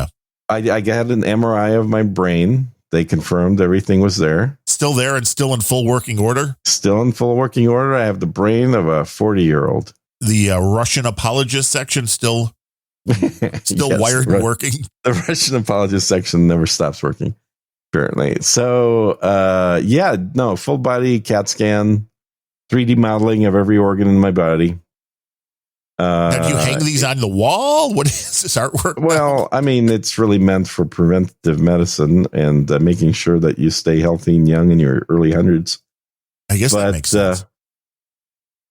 I got an MRI of my brain. They confirmed everything was there. Still there and still in full working order? Still in full working order. I have the brain of a 40-year-old. The Russian apologist section still yes, wired and working? The Russian apologist section never stops working, apparently. So, full body CAT scan, 3D modeling of every organ in my body. Now, do you hang these on the wall? What is this artwork? Well, I mean, it's really meant for preventive medicine and making sure that you stay healthy and young in your early hundreds. I guess that makes sense.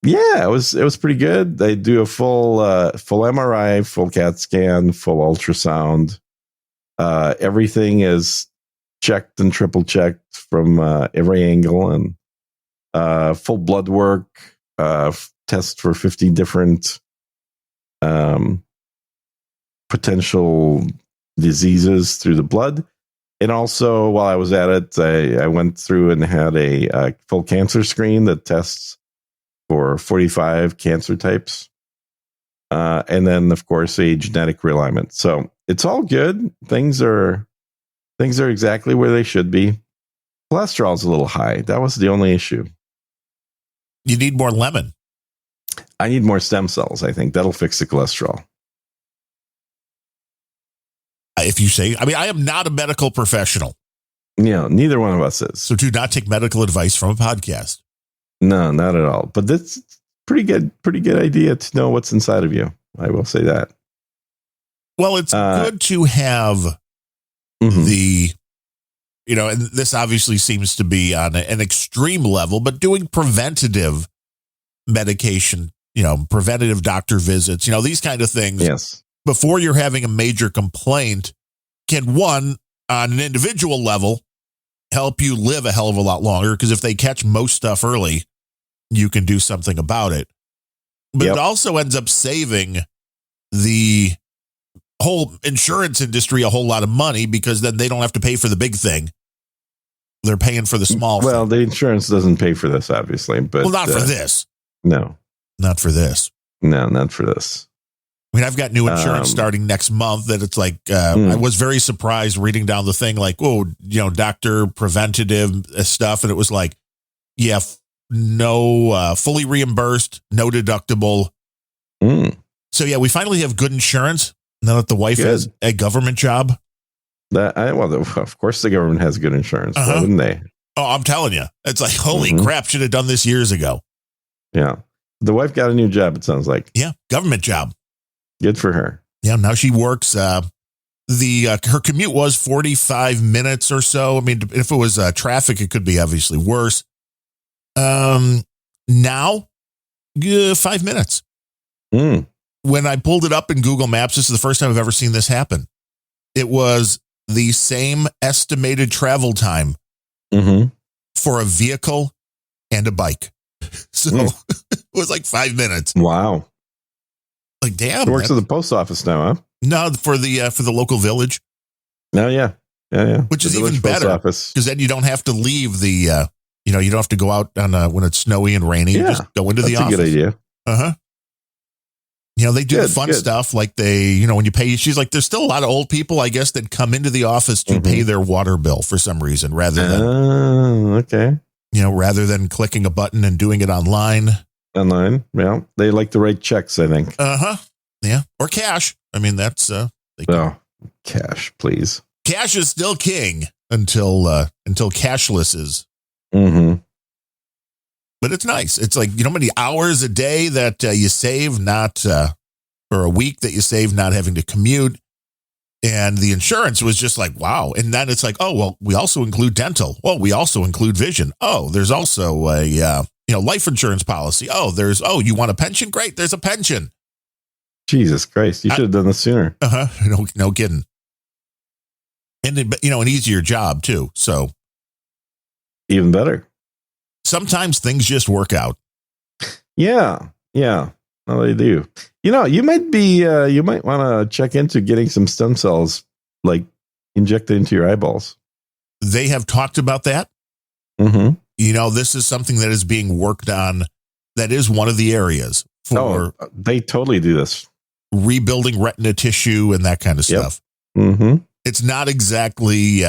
Yeah, it was pretty good. They do a full MRI, full CAT scan, full ultrasound. Everything is checked and triple checked from every angle, and full blood work. Test for 50 different potential diseases through the blood. And also, while I was at it, I went through and had a full cancer screen that tests for 45 cancer types. And then, of course, a genetic realignment. So it's all good. Things are exactly where they should be. Cholesterol's a little high. That was the only issue. You need more lemon. I need more stem cells. I think that'll fix the cholesterol. If you say, I mean, I am not a medical professional. Yeah, neither one of us is. So do not take medical advice from a podcast. No, not at all. But that's pretty good idea to know what's inside of you. I will say that. Well, it's good to have the, and this obviously seems to be on an extreme level, but doing preventative medication, preventative doctor visits, these kind of things. Yes. Before you're having a major complaint can, one, on an individual level, help you live a hell of a lot longer. Because if they catch most stuff early, you can do something about it. But it also ends up saving the whole insurance industry a whole lot of money, because then they don't have to pay for the big thing. They're paying for the small thing. Well, the insurance doesn't pay for this, obviously. But not for this. No. Not for this. No, not for this. I mean, I've got new insurance starting next month that it's like, I was very surprised reading down the thing, like, doctor preventative stuff. And it was like, no, fully reimbursed, no deductible. So we finally have good insurance now that the wife has a government job. Of course the government has good insurance. Why wouldn't they? Oh, I'm telling you, it's like, holy crap, should have done this years ago. Yeah. The wife got a new job, it sounds like. Yeah. Government job. Good for her. Yeah. Now she works. Her commute was 45 minutes or so. I mean, if it was traffic, it could be obviously worse. Now, 5 minutes. When I pulled it up in Google Maps, this is the first time I've ever seen this happen. It was the same estimated travel time for a vehicle and a bike. So it was like 5 minutes. Wow. Like, damn. It works at the post office now, huh? No, for the local village. Oh, yeah. Which is even better, because then you don't have to leave the, you don't have to go out on when it's snowy and rainy. You just go into the office. That's a good idea. They do fun stuff like they, when you pay, she's like, there's still a lot of old people, I guess, that come into the office to pay their water bill for some reason, rather than, rather than clicking a button and doing it online. Well, they like to write checks, I think. Yeah. Or cash. I mean, that's, cash, please. Cash is still king until cashless is. But it's nice. It's like, how many hours a day that you save, or a week that you save not having to commute. And the insurance was just like, wow. And then it's like, oh, well, we also include dental. Well, we also include vision. Oh, there's also a, life insurance policy. Oh, you want a pension? Great. There's a pension. Jesus Christ. You should have done this sooner. No kidding. And, an easier job too. So even better. Sometimes things just work out. Yeah. Yeah. No, they do. You might want to check into getting some stem cells, like injected into your eyeballs. They have talked about that. Mm-hmm. This is something that is being worked on. That is one of the areas for they totally do this. Rebuilding retina tissue and that kind of stuff. Mm-hmm. It's not exactly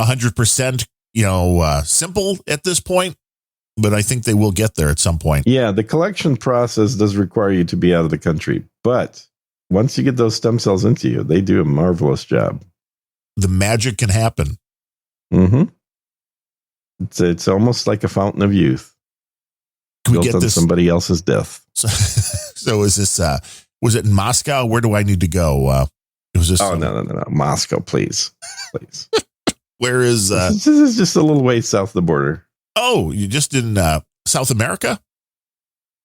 100%, simple at this point, but I think they will get there at some point. Yeah, the collection process does require you to be out of the country, but once you get those stem cells into you, they do a marvelous job. The magic can happen. Mm-hmm. It's almost like a fountain of youth. Can we built get on this? Somebody else's death. So is this? Was it in Moscow? Where do I need to go? Was this? Oh no, Moscow, please. Where is? This is just a little way south of the border. Oh, you just in South America?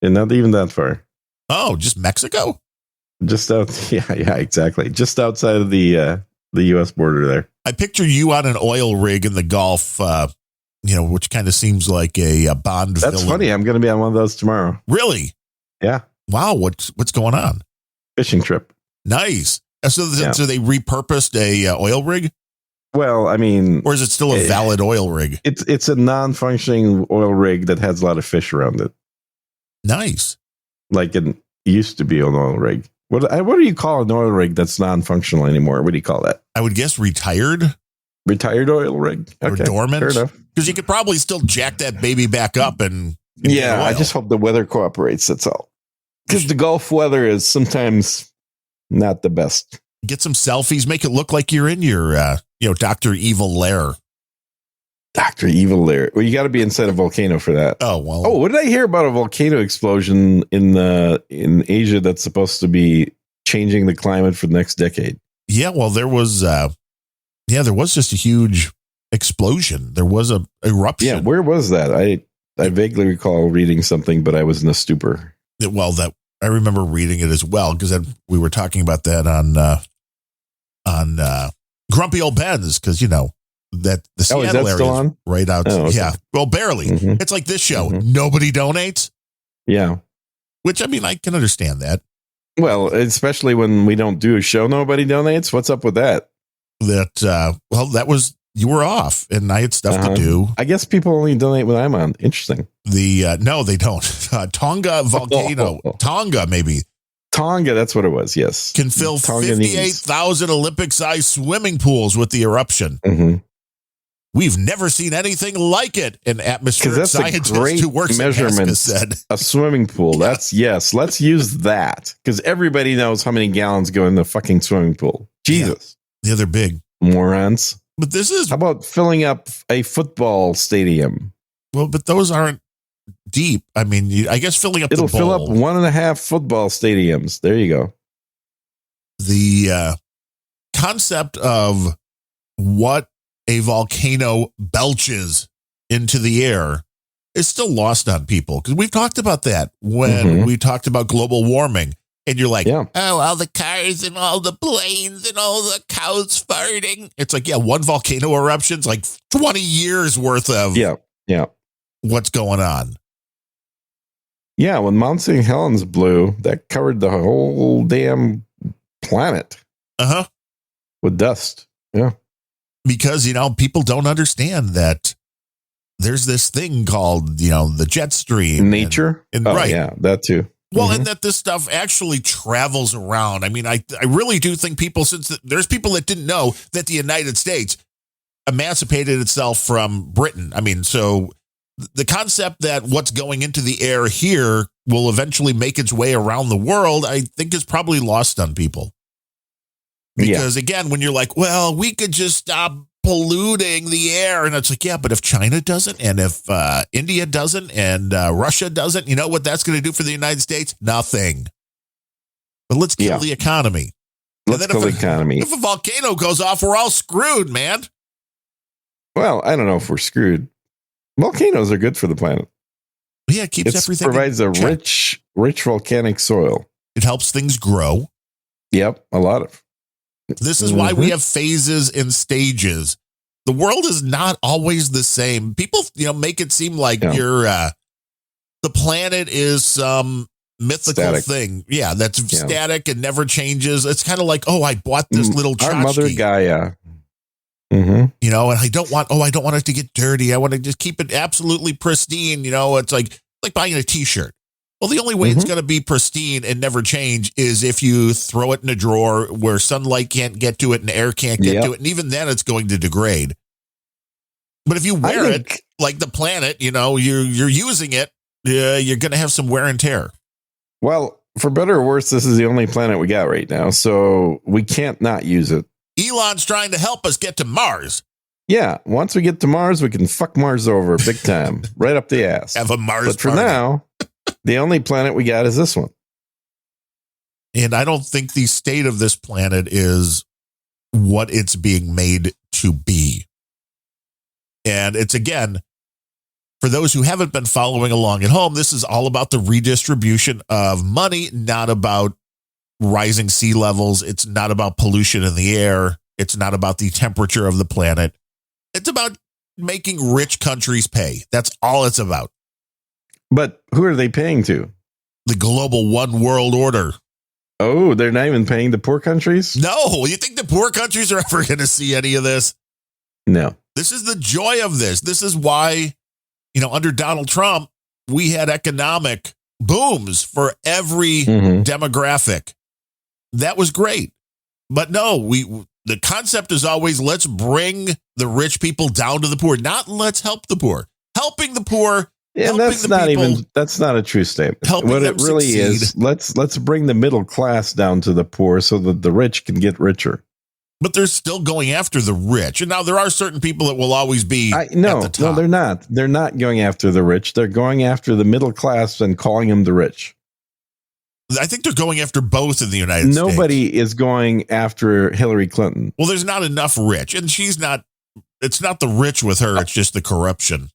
And not even that far. Oh, just Mexico? Just out. Yeah, exactly. Just outside of the U.S. border there. I picture you on an oil rig in the Gulf. Which kind of seems like a Bond That's villain. funny. I'm going to be on one of those tomorrow. Really? Yeah. Wow. What's going on? Fishing trip. Nice. So they repurposed a oil rig? Well, I mean, or is it still a valid oil rig? It's a non-functioning oil rig that has a lot of fish around it. Nice. Like it used to be an oil rig. What do you call an oil rig that's non-functional anymore? What do you call that? I would guess retired. Retired oil rig. Okay, or dormant. Fair enough. Because you could probably still jack that baby back up and yeah. I just hope the weather cooperates. That's all. Because the Gulf weather is sometimes not the best. Get some selfies. Make it look like you're in your Dr. Evil lair. Dr. Evil lair. Well, you got to be inside a volcano for that. Oh well. Oh, what did I hear about a volcano explosion in Asia that's supposed to be changing the climate for the next decade? Yeah. Well, there was just a huge explosion. There was a eruption. Yeah, where was that? I vaguely recall reading something, but I was in a stupor. Well, that I remember reading it as well because we were talking about that on Grumpy Old Ben's because that the Seattle area is right out. Oh, okay. Yeah, well, barely. Mm-hmm. It's like this show. Mm-hmm. Nobody donates. Yeah, which I mean, I can understand that. Well, especially when we don't do a show, nobody donates. What's up with that? That was you were off, and I had stuff to do. I guess people only donate when I'm on. Interesting. No, they don't. Tonga volcano, Tonga maybe. Tonga, that's what it was. Yes, can fill 58,000 Olympic-sized swimming pools with the eruption. Mm-hmm. We've never seen anything like it. An atmospheric scientist who works at NASA said. A swimming pool. That's yes. Let's use that because everybody knows how many gallons go in the fucking swimming pool. Jesus. Yeah, they're big. Morons. But this is... How about filling up a football stadium? Well, but those aren't deep. I mean, I guess filling up It'll the bowl. Fill up 1.5 football stadiums. There you go. The concept of what a volcano belches into the air is still lost on people because we've talked about that when we talked about global warming. And you're like, oh, all the cars and all the planes and all the cows farting. It's like, one volcano eruption's like 20 years worth of what's going on. Yeah, when Mount St. Helens blew, that covered the whole damn planet. With dust. Yeah. Because, people don't understand that there's this thing called, the jet stream. Nature? Right. Yeah, that too. Well, and that this stuff actually travels around. I mean, I really do think there's people that didn't know that the United States emancipated itself from Britain. I mean, so the concept that what's going into the air here will eventually make its way around the world, I think is probably lost on people. Because again, when you're like, well, we could just stop polluting the air. And it's like, but if China doesn't, and if India doesn't, and Russia doesn't, you know what that's going to do for the United States? Nothing. But let's kill the economy. Let's kill the economy. If a volcano goes off, we're all screwed, man. Well, I don't know if we're screwed. Volcanoes are good for the planet. Yeah, it keeps everything. Provides a rich volcanic soil. It helps things grow. Yep, a lot of. This is why we have phases and stages. The world is not always the same. People, make it seem like the planet is some mythical thing. Yeah, that's static and never changes. It's kind of like, I bought this little tchotchke. Our mother Gaia. And I don't want it to get dirty. I want to just keep it absolutely pristine. It's like buying a t-shirt. Well, the only way it's going to be pristine and never change is if you throw it in a drawer where sunlight can't get to it and air can't get to it. And even then it's going to degrade. But if you wear it like the planet, you're using it, you're going to have some wear and tear. Well, for better or worse, this is the only planet we got right now. So we can't not use it. Elon's trying to help us get to Mars. Yeah. Once we get to Mars, we can fuck Mars over big time, right up the ass. Have a Mars But for now, the only planet we got is this one. And I don't think the state of this planet is what it's being made to be. And it's, again, for those who haven't been following along at home, this is all about the redistribution of money, not about rising sea levels. It's not about pollution in the air. It's not about the temperature of the planet. It's about making rich countries pay. That's all it's about. But who are they paying to? The global one world order. Oh, they're not even paying the poor countries? No. You think the poor countries are ever going to see any of this? No. This is the joy of this. This is why, under Donald Trump, we had economic booms for every demographic. That was great. But no, the concept is always let's bring the rich people down to the poor, not let's help the poor. Helping the poor. Yeah, that's not a true statement. What it really is, let's bring the middle class down to the poor so that the rich can get richer. But they're still going after the rich. And now there are certain people that will always be at the top. No, they're not. They're not going after the rich. They're going after the middle class and calling them the rich. I think they're going after both in the United States. Nobody is going after Hillary Clinton. Well, there's not enough rich. And it's not the rich with her. It's just the corruption.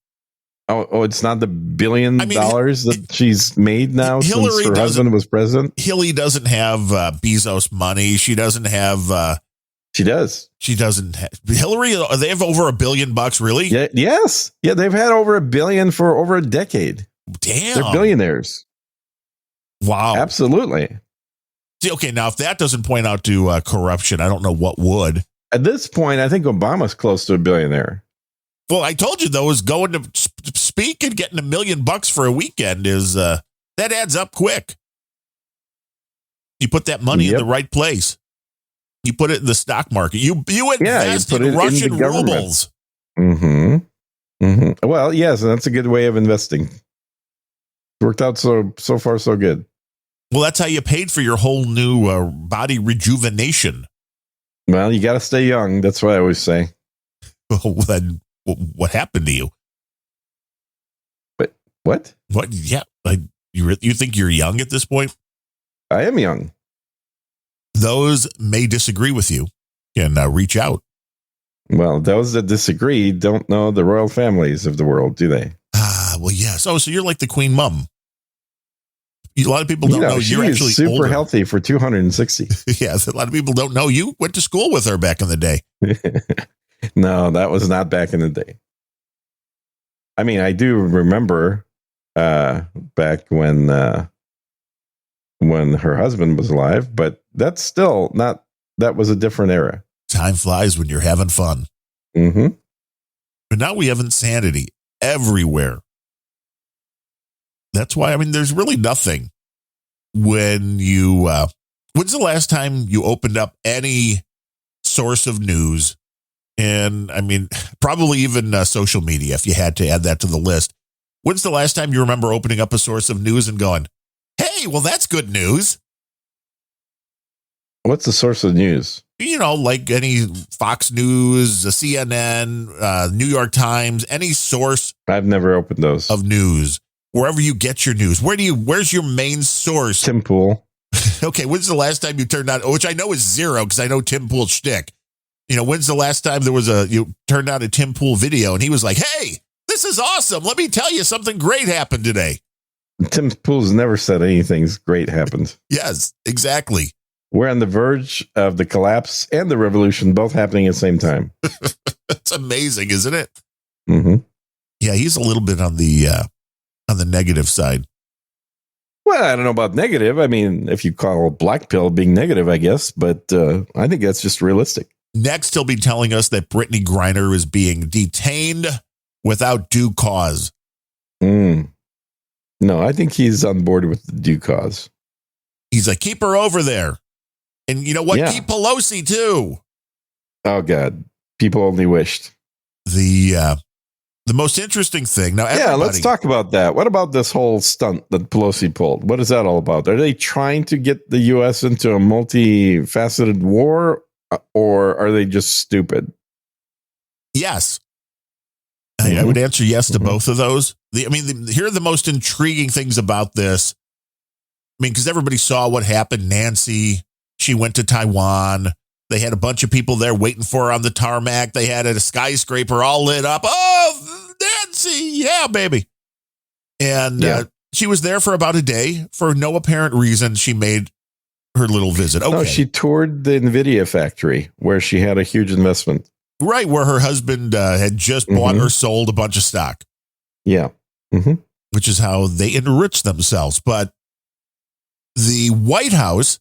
Oh, it's not the $1 billion that she's made now since her husband was president? Hillary doesn't have Bezos money. She doesn't have... She does. She doesn't have... Hillary, they have over $1 billion, really? Yeah, yes. Yeah, they've had over $1 billion for over a decade. Damn. They're billionaires. Wow. Absolutely. See, okay, now if that doesn't point out to corruption, I don't know what would. At this point, I think Obama's close to a billionaire. Well, I told you, though, is going to speak and getting $1 million for a weekend is that adds up quick. You put that money in the right place. You put it in the stock market. You invest in Russian rubles. Well, yes, and that's a good way of investing. Worked out so far so good. Well, that's how you paid for your whole new body rejuvenation. Well, you got to stay young. That's what I always say. Well, then what happened to you? But what? What? Yeah, you think you're young at this point? I am young. Those may disagree with you and reach out. Well, those that disagree don't know the royal families of the world, do they? Well, yes. Oh, so you're like the Queen Mum. A lot of people don't know you're actually super older. Healthy for 260. Yes, a lot of people don't know you went to school with her back in the day. No, that was not back in the day. I mean, I do remember back when her husband was alive, but that's still not. That was a different era. Time flies when you're having fun. But now we have insanity everywhere. That's why, there's really nothing when you, when's the last time you opened up any source of news? And probably even social media, if you had to add that to the list. When's the last time you remember opening up a source of news and going, hey, well, that's good news? What's the source of news? Like any Fox News, CNN, New York Times, any source. I've never opened those. Of news. Wherever you get your news. Where's your main source? Tim Pool. Okay, when's the last time you turned on, which I know is zero because I know Tim Pool's shtick. When's the last time you turned on a Tim Pool video and he was like, hey, this is awesome. Let me tell you something great happened today. Tim Pool's never said anything great happened. Yes, exactly. We're on the verge of the collapse and the revolution both happening at the same time. It's amazing, isn't it? Mm-hmm. Yeah, he's a little bit on the negative side. Well, I don't know about negative. I mean, if you call Black Pill being negative, I guess, but I think that's just realistic. Next, he'll be telling us that Brittany Griner is being detained without due cause. No, I think he's on board with the due cause. He's like, keep her over there. And you know what? Yeah. Keep Pelosi, too. Oh, God. People only wished. The most interesting thing. Now, let's talk about that. What about this whole stunt that Pelosi pulled? What is that all about? Are they trying to get the U.S. into a multifaceted war, or are they just stupid? Yes. I would answer yes to both of those. Here are the most intriguing things about this. I mean, because everybody saw what happened. Nancy, she went to Taiwan. They had a bunch of people there waiting for her on the tarmac. They had a skyscraper all lit up. Oh, Nancy. Yeah, baby. And she was there for about a day. For no apparent reason, she made her little visit. Okay. No, she toured the NVIDIA factory where she had a huge investment. Right, where her husband had just bought or sold a bunch of stock. Yeah. Mm-hmm. Which is how they enrich themselves. But the White House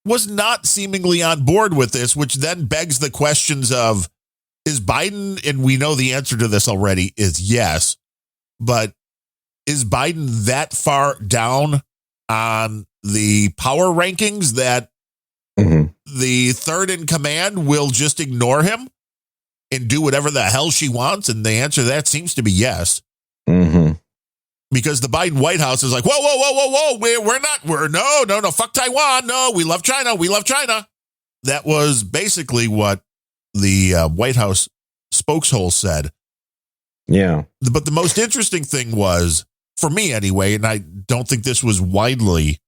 was not seemingly on board with this, which then begs the questions of, is Biden, and we know the answer to this already is yes, but is Biden that far down on the power rankings that the third in command will just ignore him and do whatever the hell she wants? And the answer to that seems to be yes. Because the Biden White House is like, whoa, no, fuck Taiwan. No, we love China. That was basically what the White House spokeshole said. Yeah. But the most interesting thing was, for me anyway, and I don't think this was widely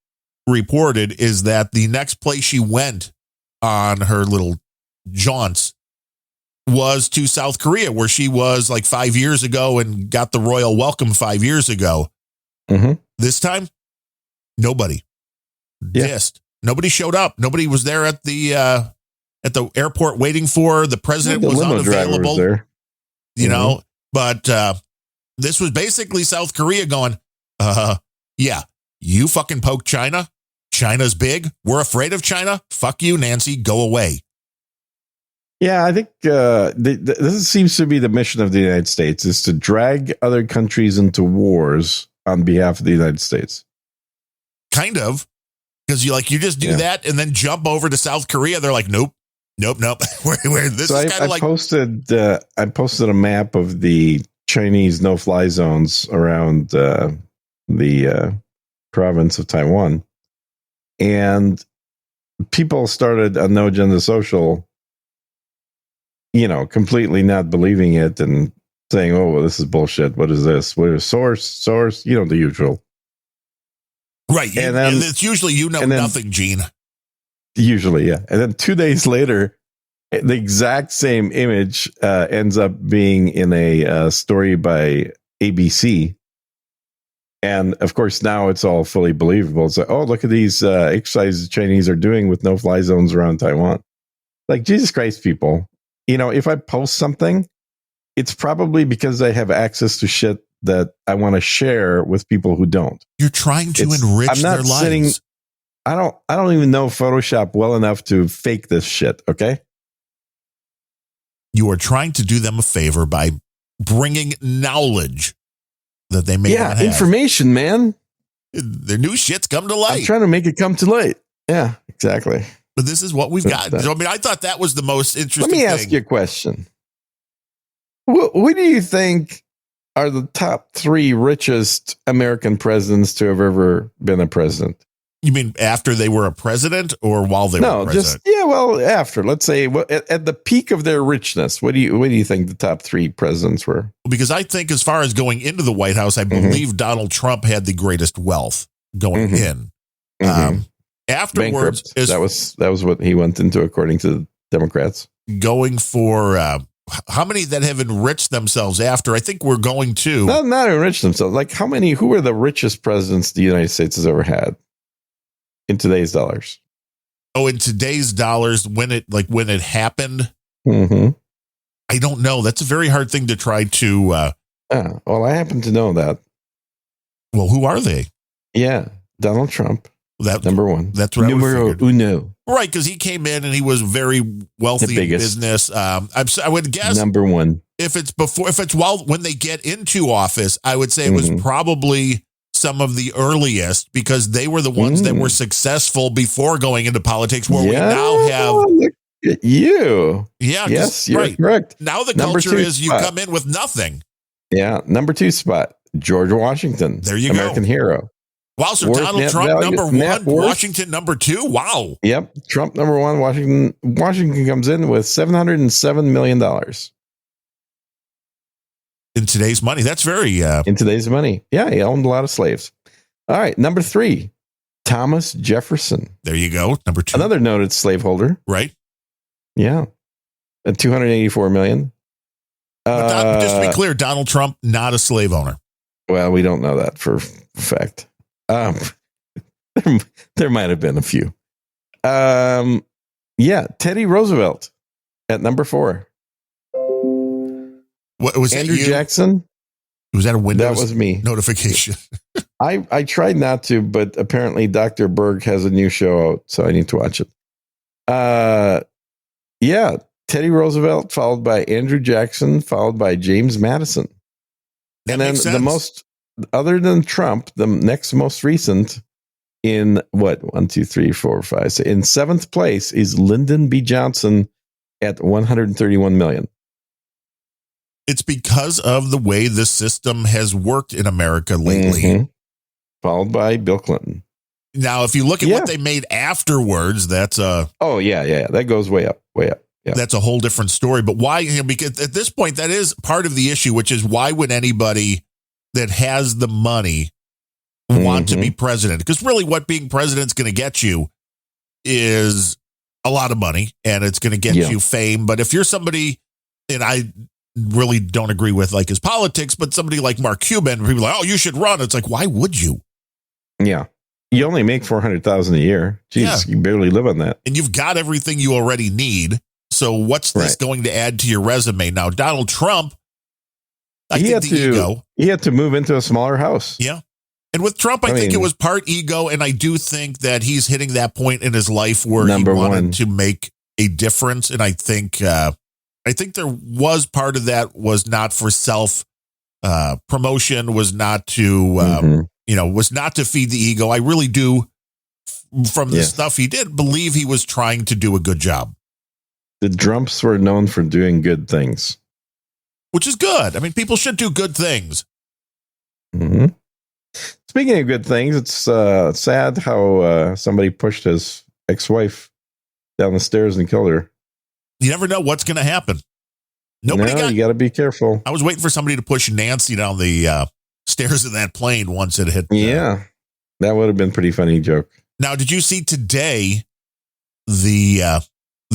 reported, is that the next place she went on her little jaunts was to South Korea, where she was like 5 years ago and got the royal welcome 5 years ago. This time, nobody. Dissed. Nobody showed up. Nobody was there at the airport waiting for her. The president was unavailable. Was there. You know, but this was basically South Korea going, yeah, you fucking poke China. China's big. We're afraid of China. Fuck you, Nancy. Go away. Yeah, I think this seems to be the mission of the United States, is to drag other countries into wars on behalf of the United States. Kind of. Because you just do that and then jump over to South Korea. They're like, nope. This is kind of like... I posted a map of the Chinese no-fly zones around the province of Taiwan. And people started on No Agenda Social, completely not believing it and saying, oh, well, this is bullshit. What is this? What is source? The usual. Right. And it's usually, nothing, Gene. Usually, yeah. And then 2 days later, the exact same image ends up being in a story by ABC. And of course, now it's all fully believable. It's like, oh, look at these exercises the Chinese are doing with no-fly zones around Taiwan. Like, Jesus Christ, people. If I post something, it's probably because I have access to shit that I want to share with people who don't. You're trying to enrich their lives. I don't even know Photoshop well enough to fake this shit, okay? You are trying to do them a favor by bringing knowledge that they may not have. Information, man. Their new shit's come to light. I'm trying to make it come to light. Yeah, exactly. But this is what we've got. I thought that was the most interesting thing. Let me ask you a question. Who do you think are the top 3 richest American presidents to have ever been a president? You mean after they were a president or while they were president? After. Let's say at the peak of their richness. What do you think the top 3 presidents were? Because I think as far as going into the White House, I believe Donald Trump had the greatest wealth going in. Afterwards, that was what he went into, according to the Democrats. Going for how many that have enriched themselves after? I think we're going to. Not enrich themselves. Like who are the richest presidents the United States has ever had in today's dollars? Oh, in today's dollars, when it happened, I don't know. That's a very hard thing to try to. Well, I happen to know that. Well, who are they? Yeah, Donald Trump. That number one. That's what Numero uno. Right, because he came in and he was very wealthy in business. I would guess number one. If it's when they get into office, I would say it was probably some of the earliest, because they were the ones that were successful before going into politics, where we now have. Look at you. Yeah. Yes, you're correct. Now the culture is you come in with nothing. Yeah. Number 2 spot, George Washington. There you American hero. Wow. So Donald Trump, number 1, Washington, number 2. Wow. Yep. Trump, number 1, Washington comes in with $707 million. In today's money. That's very... in today's money. Yeah, he owned a lot of slaves. All right, number 3, Thomas Jefferson. There you go, number 2. Another noted slaveholder. Right. Yeah. At $284 million. Just to be clear, Donald Trump, not a slave owner. Well, we don't know that for a fact. There might have been a few. Yeah, Teddy Roosevelt at number 4. What was Andrew Jackson? Was that a Windows? That was me. Notification. I tried not to, but apparently Dr. Berg has a new show out, so I need to watch it. Yeah, Teddy Roosevelt, followed by Andrew Jackson, followed by James Madison. That and then the most, other than Trump, the next most recent in what? 1, 2, 3, 4, 5. So in 7th place is Lyndon B. Johnson at $131 million. It's because of the way the system has worked in America lately. Followed by Bill Clinton. Now, if you look at what they made afterwards, that's a... Oh, yeah. That goes way up. Yeah. That's a whole different story. But why? Because at this point, that is part of the issue, which is why would anybody that has the money want to be president? Because really what being president is going to get you is a lot of money, and it's going to get you fame. But if you're somebody, and I really don't agree with like his politics, but somebody like Mark Cuban, people are like, oh, you should run. It's like, why would you? Yeah. You only make $400,000 a year. Jeez, you barely live on that. And you've got everything you already need. So what's this going to add to your resume? Now, Donald Trump, he had to move into a smaller house. Yeah. And with Trump, I think it was part ego. And I do think that he's hitting that point in his life where he wanted to make a difference. And I think there was part of that was not for self promotion, was not to, was not to feed the ego. I really do, from the stuff he did, believe he was trying to do a good job. The Trumps were known for doing good things. Which is good. I mean, people should do good things. Speaking of good things, it's sad how somebody pushed his ex-wife down the stairs and killed her. You never know what's going to happen. You got to be careful. I was waiting for somebody to push Nancy down the stairs of that plane once it hit. Yeah, that would have been a pretty funny joke. Now, did you see today the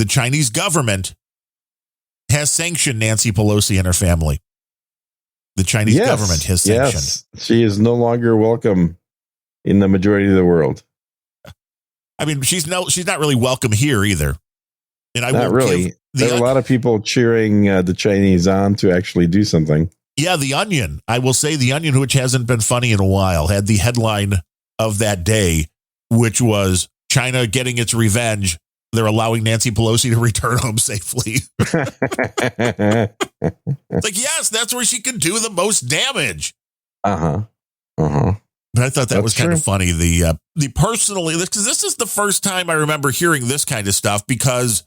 Chinese government has sanctioned Nancy Pelosi and her family? The Chinese government has sanctioned. Yes, she is no longer welcome in the majority of the world. I mean, she's not really welcome here either. And I not really. There are a lot of people cheering the Chinese on to actually do something. Yeah, The Onion. I will say The Onion, which hasn't been funny in a while, had the headline of that day, which was China getting its revenge. They're allowing Nancy Pelosi to return home safely. It's like, yes, that's where she can do the most damage. But I thought that was kind of funny. The personally, because this is the first time I remember hearing this kind of stuff, because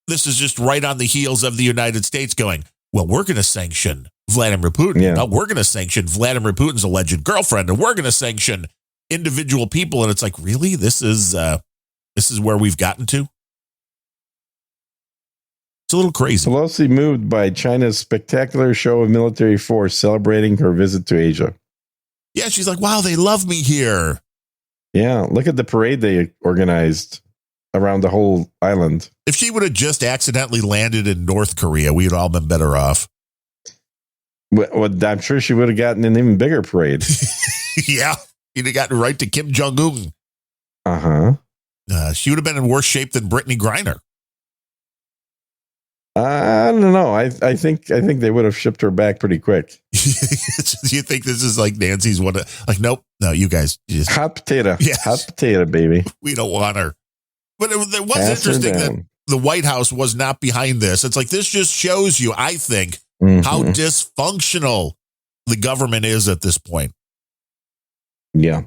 this is just right on the heels of the United States going, well, we're going to sanction Vladimir Putin. Yeah. No, we're going to sanction Vladimir Putin's alleged girlfriend, and we're going to sanction individual people. And it's like, really? This is where we've gotten to? It's a little crazy. Pelosi moved by China's spectacular show of military force celebrating her visit to Asia. Yeah, she's like, wow, they love me here. Yeah, look at the parade they organized around the whole island. If she would have just accidentally landed in North Korea, we'd all been better off. Well, I'm sure she would have gotten an even bigger parade. Yeah, you'd have gotten right to Kim Jong-un. She would have been in worse shape than Brittany Griner. I don't know. I think they would have shipped her back pretty quick. You think this is like Nancy's one? Like, nope, no, you guys just hot potato, yes. Hot potato, baby. We don't want her. But it was interesting that the White House was not behind this. It's like this just shows you, I think, how dysfunctional the government is at this point. Yeah,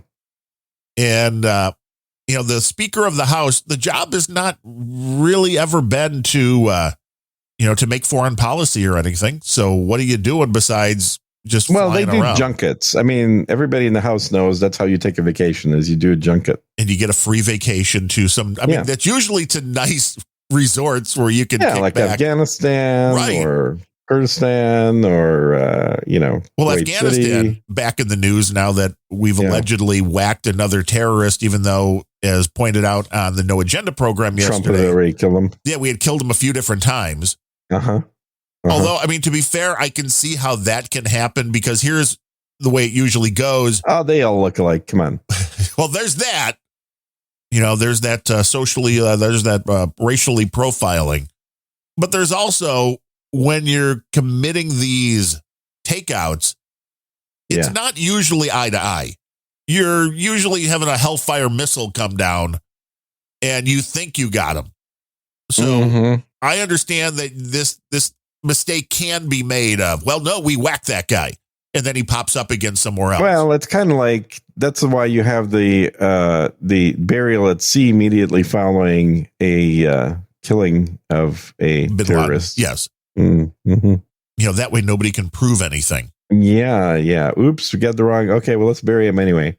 and the Speaker of the House, the job has not really ever been to to make foreign policy or anything. So what are you doing besides just they do around? Junkets. I mean, everybody in the House knows that's how you take a vacation is you do a junket. And you get a free vacation to some, I mean, that's usually to nice resorts where you can kick like back. Afghanistan or Kurdistan or, well, Kuwait Afghanistan City. Back in the news now that we've allegedly whacked another terrorist, even though, as pointed out on the No Agenda program yesterday, Trump had already killed him. Yeah, we had killed him a few different times. Although, I mean, to be fair, I can see how that can happen because here's the way it usually goes. Oh, they all look alike. Come on. Well, there's that. There's that there's that racially profiling. But there's also when you're committing these takeouts, it's not usually eye to eye. You're usually having a Hellfire missile come down and you think you got him. So I understand that this mistake can be made of, well, no, we whacked that guy. And then he pops up again somewhere else. Well, it's kind of like that's why you have the burial at sea immediately following a killing of a terrorist. Yes. Mm-hmm. That way nobody can prove anything. Yeah. Oops, we got the wrong. Okay, well, let's bury him anyway.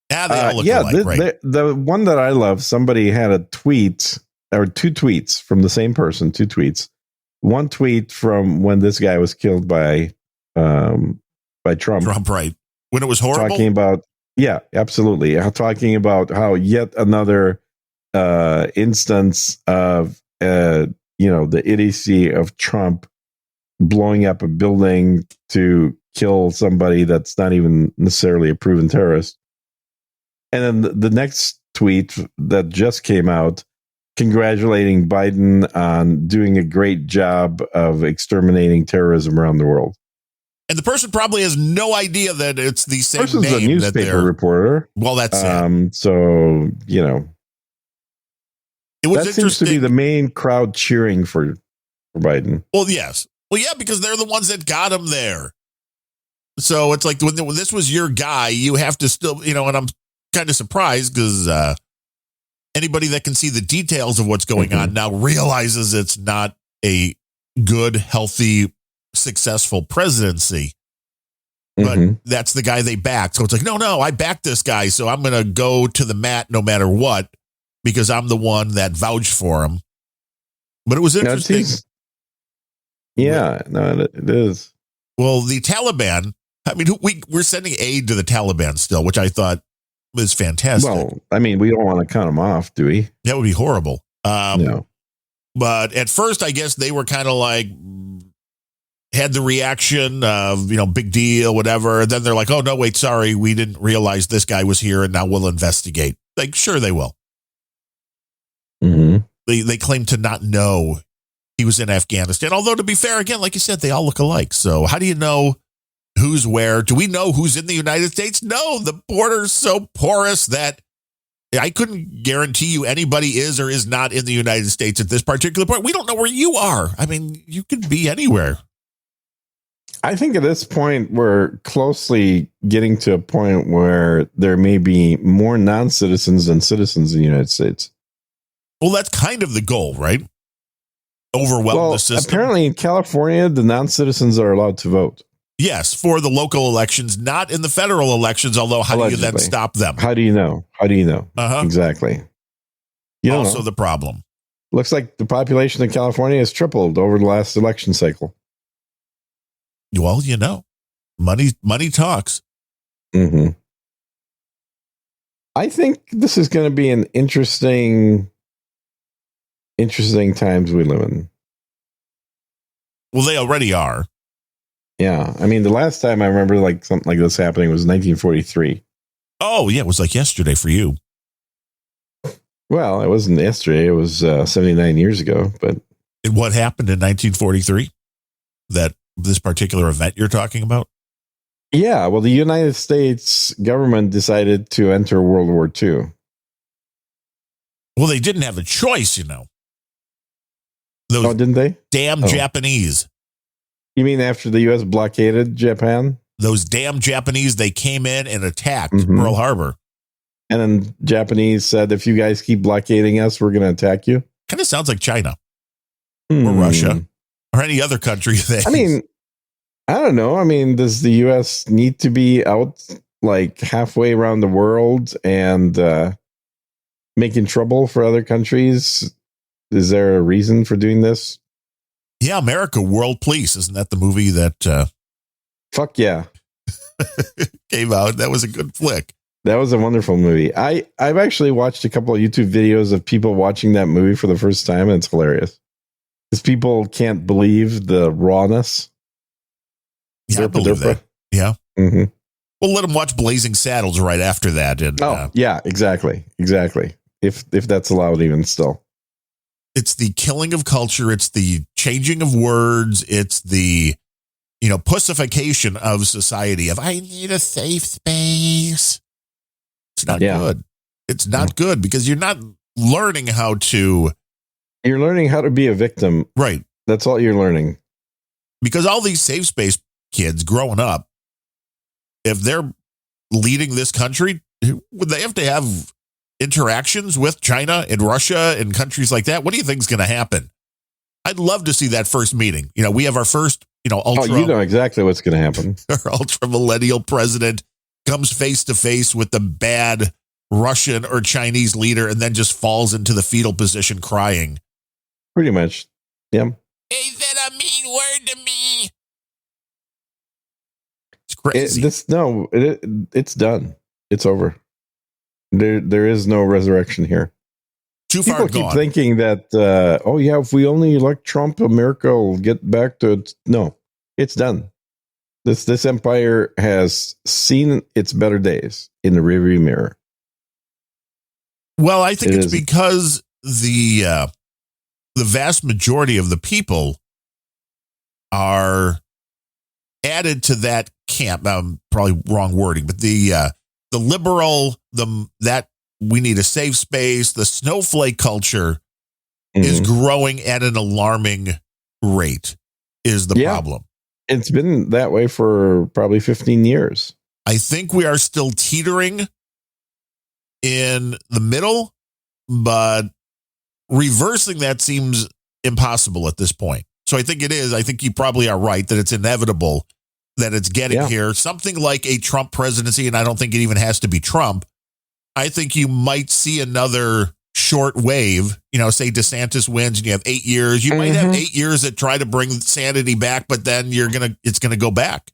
They all look alike, right? The one that I love, somebody had a tweet or two tweets from the same person, two tweets. One tweet from when this guy was killed by Trump. Trump, right. When it was horrible? Talking about, yeah, absolutely. Talking about how yet another instance of, the idiocy of Trump blowing up a building to kill somebody that's not even necessarily a proven terrorist. And then the next tweet that just came out, congratulating Biden on doing a great job of exterminating terrorism around the world. And the person probably has no idea that it's the same person's name. A newspaper reporter. Well, that's sad. So, it was that seems to be the main crowd cheering for Biden. Well, yes. Well, yeah, because they're the ones that got him there. So it's like when this was your guy, you have to still, and I'm kind of surprised because anybody that can see the details of what's going on now realizes it's not a good, healthy, successful presidency. But that's the guy they backed. So it's like, no, I backed this guy. So I'm going to go to the mat no matter what, because I'm the one that vouched for him. But it was interesting. It is. Well, the Taliban, I mean, we're sending aid to the Taliban still, which I thought was fantastic. Well, I mean, we don't want to count them off, do we? That would be horrible. No. But at first, I guess they were kind of like, had the reaction of, big deal, whatever. And then they're like, oh, no, wait, sorry. We didn't realize this guy was here and now we'll investigate. Like, sure, they will. They claim to not know he was in Afghanistan. Although, to be fair, again, like you said, they all look alike. So how do you know who's where? Do we know who's in the United States? No, the border's so porous that I couldn't guarantee you anybody is or is not in the United States at this particular point. We don't know where you are. I mean, you could be anywhere. I think at this point, we're closely getting to a point where there may be more non-citizens than citizens in the United States. Well, that's kind of the goal, right? Overwhelm the system. Apparently in California, the non-citizens are allowed to vote. Yes, for the local elections, not in the federal elections, although how do you then stop them? How do you know? Exactly. You don't know. The problem. Looks like the population in California has tripled over the last election cycle. Well, money talks. I think this is going to be an interesting interesting times we live in. Well, they already are. Yeah. I mean, the last time I remember like something like this happening was 1943. Oh, yeah. It was like yesterday for you. Well, it wasn't yesterday. It was 79 years ago. But And what happened in 1943? This particular event you're talking about? yeah, well, the United States government decided to enter World War II. Well, they didn't have a choice, you know. Those Oh, didn't they? damn Japanese. You mean after the U.S. blockaded Japan? Those damn Japanese, they came in and attacked Pearl Harbor. And then Japanese said, if you guys keep blockading us, we're going to attack you. Kind of sounds like China or Russia or any other country. I mean, I don't know. I mean, does the U.S. need to be out like halfway around the world and making trouble for other countries? Is there a reason for doing this? Yeah, America, World Police. Isn't that the movie that Fuck yeah. came out? That was a good flick. That was a wonderful movie. I've actually watched a couple of YouTube videos of people watching that movie for the first time, and it's hilarious. Because people can't believe the rawness. Yeah, I believe that. Yeah. Mm-hmm. We'll let them watch Blazing Saddles right after that. And yeah, exactly. If that's allowed even still. It's the killing of culture. It's the changing of words. It's the, pussification of society of I need a safe space. It's not good. It's not good because you're not learning how to. You're learning how to be a victim. Right. That's all you're learning. Because all these safe space kids growing up, if they're leading this country, would they have to have interactions with China and Russia and countries like that? What do you think is going to happen? I'd love to see that first meeting. We have our first, ultra. Oh, you know exactly what's going to happen. Our ultra millennial president comes face to face with the bad Russian or Chinese leader and then just falls into the fetal position crying. Pretty much. Yeah. He said a mean word to me. It's crazy. It's done. It's over. There is no resurrection here. Too far People gone. keep thinking that, if we only elect Trump, America will get back to it. No, it's done. This empire has seen its better days in the rearview mirror. Well, I think it's because the vast majority of the people are added to that camp. Probably wrong wording, but the liberal, that we need a safe space, the snowflake culture is growing at an alarming rate is the problem. It's been that way for probably 15 years. I think we are still teetering in the middle, but reversing that seems impossible at this point. So I think it is. I think you probably are right that it's inevitable that it's getting here. Something like a Trump presidency, and I don't think it even has to be Trump. I think you might see another short wave, say DeSantis wins and you have 8 years. You might have 8 years that try to bring sanity back, but then it's going to go back.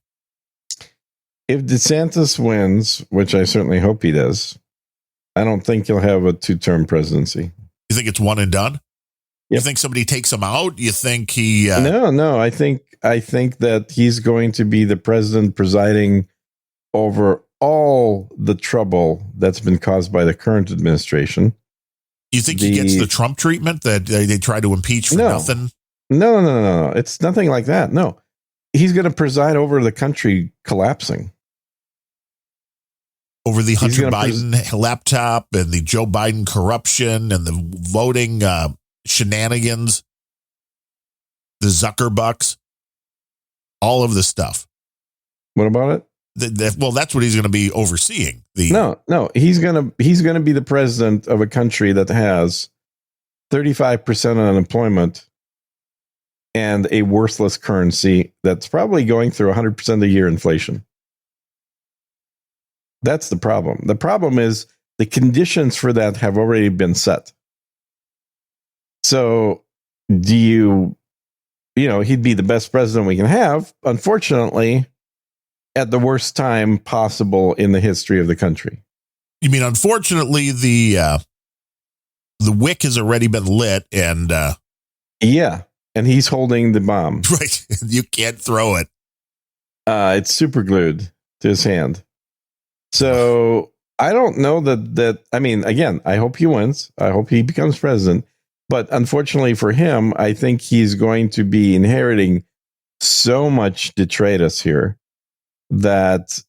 If DeSantis wins, which I certainly hope he does, I don't think he'll have a 2-term presidency. You think it's one and done? Yep. You think somebody takes him out? You think he... No. I think that he's going to be the president presiding over all the trouble that's been caused by the current administration. You think he gets the Trump treatment that they try to impeach for nothing? No. It's nothing like that. No. He's going to preside over the country collapsing. Over the Hunter Biden laptop and the Joe Biden corruption and the voting shenanigans, the Zuckerbucks, all of the stuff. What about it? Well, that's what he's going to be overseeing. No, he's going to be the president of a country that has 35% unemployment and a worthless currency that's probably going through 100% a year inflation. That's the problem. The problem is the conditions for that have already been set. So he'd be the best president we can have. Unfortunately, at the worst time possible in the history of the country. You mean, unfortunately, the the wick has already been lit, and yeah, and he's holding the bomb. Right, you can't throw it. It's super glued to his hand. So I don't know that. I mean, again, I hope he wins. I hope he becomes president. But unfortunately for him, I think he's going to be inheriting so much detritus here that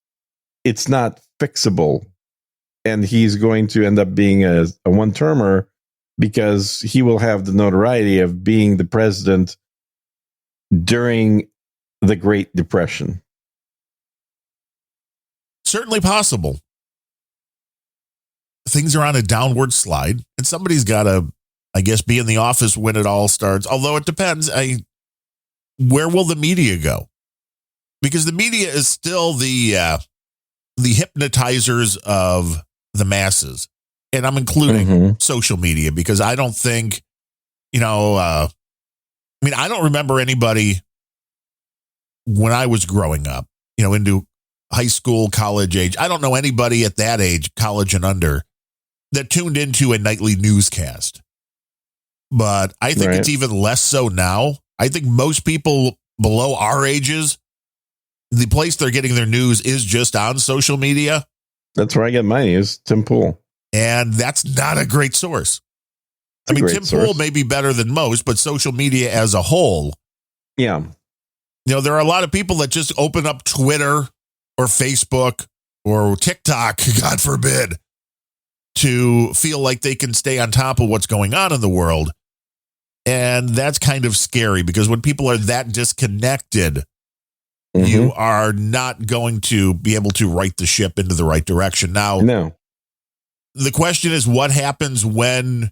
it's not fixable. And he's going to end up being a one-termer because he will have the notoriety of being the president during the Great Depression. Certainly possible. Things are on a downward slide, and somebody's got to, I guess, be in the office when it all starts. Although it depends. Where will the media go? Because the media is still the hypnotizers of the masses. And I'm including social media because I don't think, I don't remember anybody when I was growing up, into high school, college age. I don't know anybody at that age, college and under, that tuned into a nightly newscast. But I think it's even less so now. I think most people below our ages, the place they're getting their news is just on social media. That's where I get my news, Tim Pool. And that's not a great source. Tim Pool may be better than most, but social media as a whole. Yeah. There are a lot of people that just open up Twitter or Facebook or TikTok, God forbid, to feel like they can stay on top of what's going on in the world. And that's kind of scary because when people are that disconnected, you are not going to be able to right the ship into the right direction. Now, the question is what happens when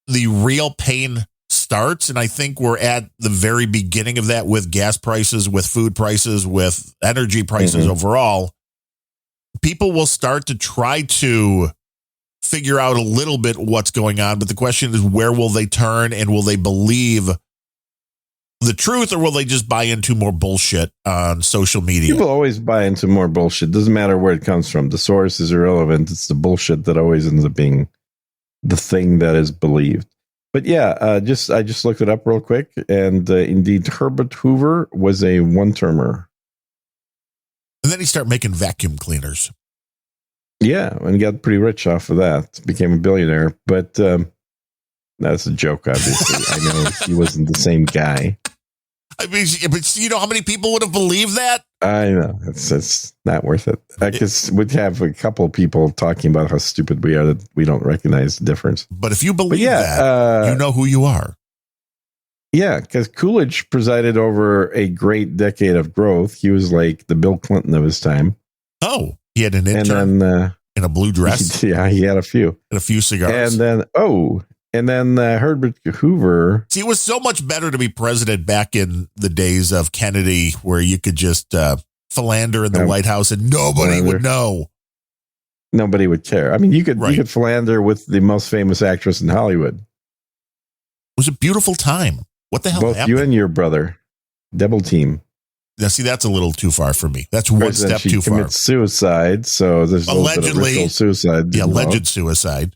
the real pain starts? And I think we're at the very beginning of that with gas prices, with food prices, with energy prices overall. People will start to try to figure out a little bit what's going on. But the question is, where will they turn, and will they believe the truth, or will they just buy into more bullshit on social media? People always buy into more bullshit. Doesn't matter where it comes from. The source is irrelevant. It's the bullshit that always ends up being the thing that is believed. But yeah, I just looked it up real quick, and indeed, Herbert Hoover was a one-termer. And then he started making vacuum cleaners. Yeah, and got pretty rich off of that. Became a billionaire. But that's a joke, obviously. I know he wasn't the same guy. But you know how many people would have believed that? I know. It's not worth it. I guess we'd have a couple of people talking about how stupid we are that we don't recognize the difference. But if you believe that, you know who you are. Yeah, because Coolidge presided over a great decade of growth. He was like the Bill Clinton of his time. Oh, he had an intern in a blue dress. Yeah, he had a few. And a few cigars. And then Herbert Hoover. See, it was so much better to be president back in the days of Kennedy, where you could just philander in the White House and nobody would know. Nobody would care. I mean, you could philander with the most famous actress in Hollywood. It was a beautiful time. What the hell Both happened? You and your brother. Double team. Now, see, that's a little too far for me. That's one step too far. She commits suicide, so there's allegedly suicide. The alleged suicide.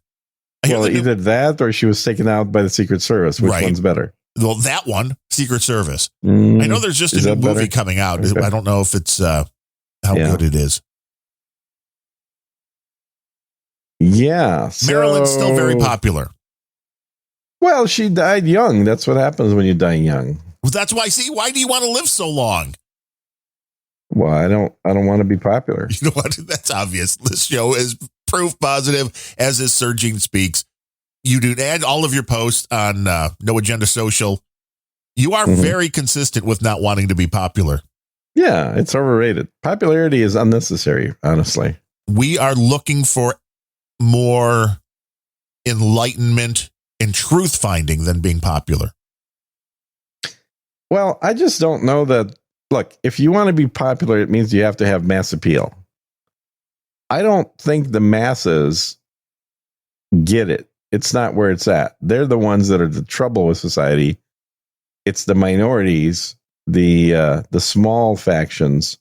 Well, either that or she was taken out by the Secret Service. Which one's better? Well, that one, Secret Service. I know there's just a new movie coming out. Okay. I don't know if it's how good it is. Yeah. Marilyn's still very popular. Well, she died young. That's what happens when you die young. Well, that's why. See, why do you want to live so long? Well, I don't want to be popular. You know what? That's obvious. This show is proof positive, as is Surging Speaks. You do add all of your posts on No Agenda Social. You are very consistent with not wanting to be popular. Yeah, it's overrated. Popularity is unnecessary, honestly. We are looking for more enlightenment and truth finding than being popular. Well, I just don't know that. Look, if you want to be popular, it means you have to have mass appeal. I don't think the masses get it. It's not where it's at. They're the ones that are the trouble with society. It's the minorities, the small factions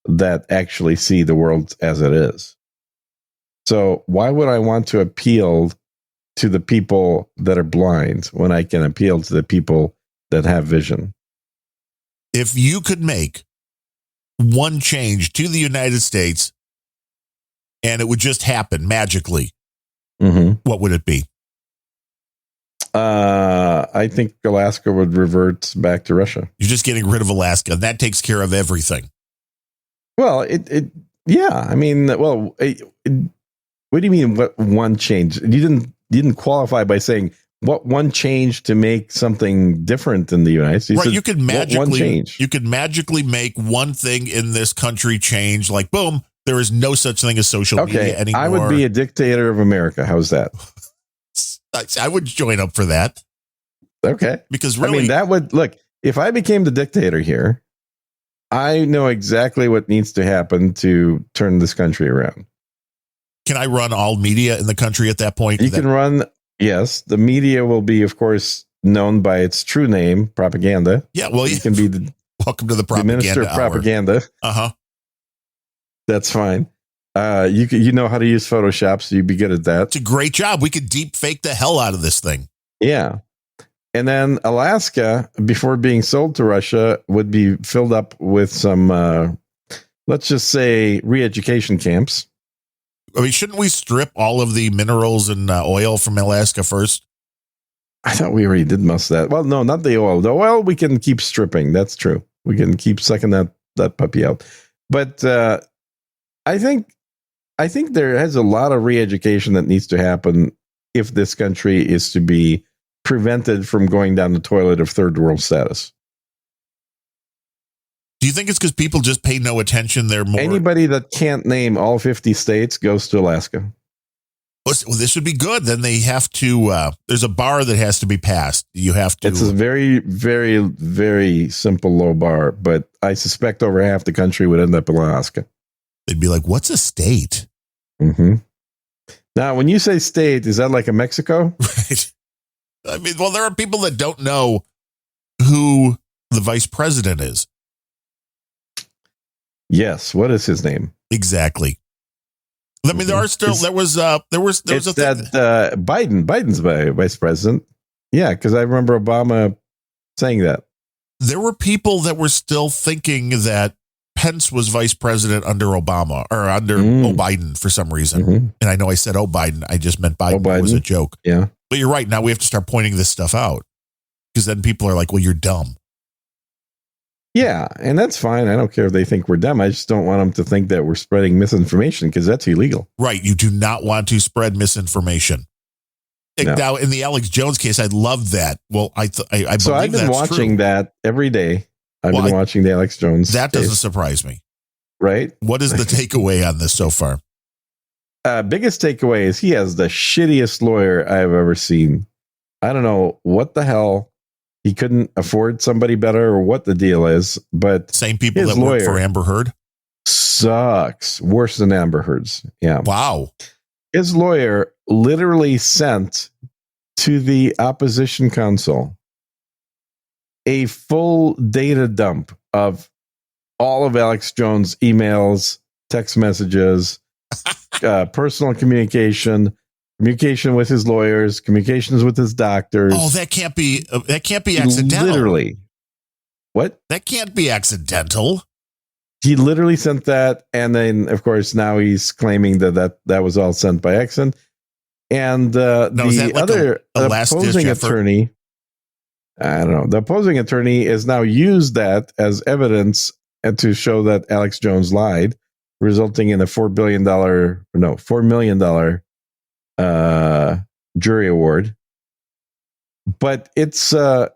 that actually see the world as it is. So why would I want to appeal to the people that are blind when I can appeal to the people that have vision? If you could make one change to the United States and it would just happen magically, what would it be? I think Alaska would revert back to Russia. You're just getting rid of Alaska. That takes care of everything. Well, yeah. I mean, well, what do you mean? What one change? You didn't qualify by saying what one change to make something different in the United States. Right, you could magically make one thing in this country change. Like, boom, there is no such thing as social media anymore. I would be a dictator of America. How's that? I would join up for that. Okay, because really, I mean, that would look. If I became the dictator here, I know exactly what needs to happen to turn this country around. Can I run all media in the country at that point? You can run. Yes, the media will be, of course, known by its true name, propaganda. Yeah, well, you can be the welcome to the propaganda minister of propaganda. That's fine. You know how to use Photoshop, so you'd be good at that. It's a great job. We could deep fake the hell out of this thing. Yeah. And then Alaska, before being sold to Russia, would be filled up with some, let's just say, re-education camps. I mean, shouldn't we strip all of the minerals and oil from Alaska first? I thought we already did most of that. Well, no, not the oil. The oil we can keep stripping. That's true. We can keep sucking that puppy out. But I think there has a lot of re-education that needs to happen if this country is to be prevented from going down the toilet of third world status. Do you think it's because people just pay no attention? They're more... Anybody that can't name all 50 states goes to Alaska. Well, this would be good. Then they have to, there's a bar that has to be passed. You have to. It's a very, very, very simple low bar, but I suspect over half the country would end up in Alaska. They'd be like, what's a state? Now, when you say state, is that like a Mexico? Right. I mean, well, there are people that don't know who the vice president is. Yes. What is his name? Exactly. I mean, there was Biden's vice president. Yeah. Cause I remember Obama saying that. There were people that were still thinking that Pence was vice president under Obama or under Biden for some reason. And I know I said, Biden. I just meant Biden. It was a joke. Yeah. But you're right. Now we have to start pointing this stuff out because then people are like, well, you're dumb. Yeah. And that's fine. I don't care if they think we're dumb. I just don't want them to think that we're spreading misinformation because that's illegal. Right. You do not want to spread misinformation. No. Now, in the Alex Jones case, I love that. Well, I believe so I've been watching that every day. I've been watching the Alex Jones. That doesn't surprise me. Right. What is the takeaway on this so far? Biggest takeaway is he has the shittiest lawyer I've ever seen. I don't know what the hell. He couldn't afford somebody better or what the deal is, but same people that work for Amber Heard sucks. Worse than Amber Heard's. Yeah. Wow. His lawyer literally sent to the opposition counsel a full data dump of all of Alex Jones' emails, text messages, personal communication with his lawyers, communications with his doctors. Oh, that can't be accidental. Literally. What? That can't be accidental. He literally sent that. And then, of course, now he's claiming that was all sent by accident. And the other opposing attorney, I don't know, the opposing attorney has now used that as evidence and to show that Alex Jones lied, resulting in a $4 million jury award. But it's, I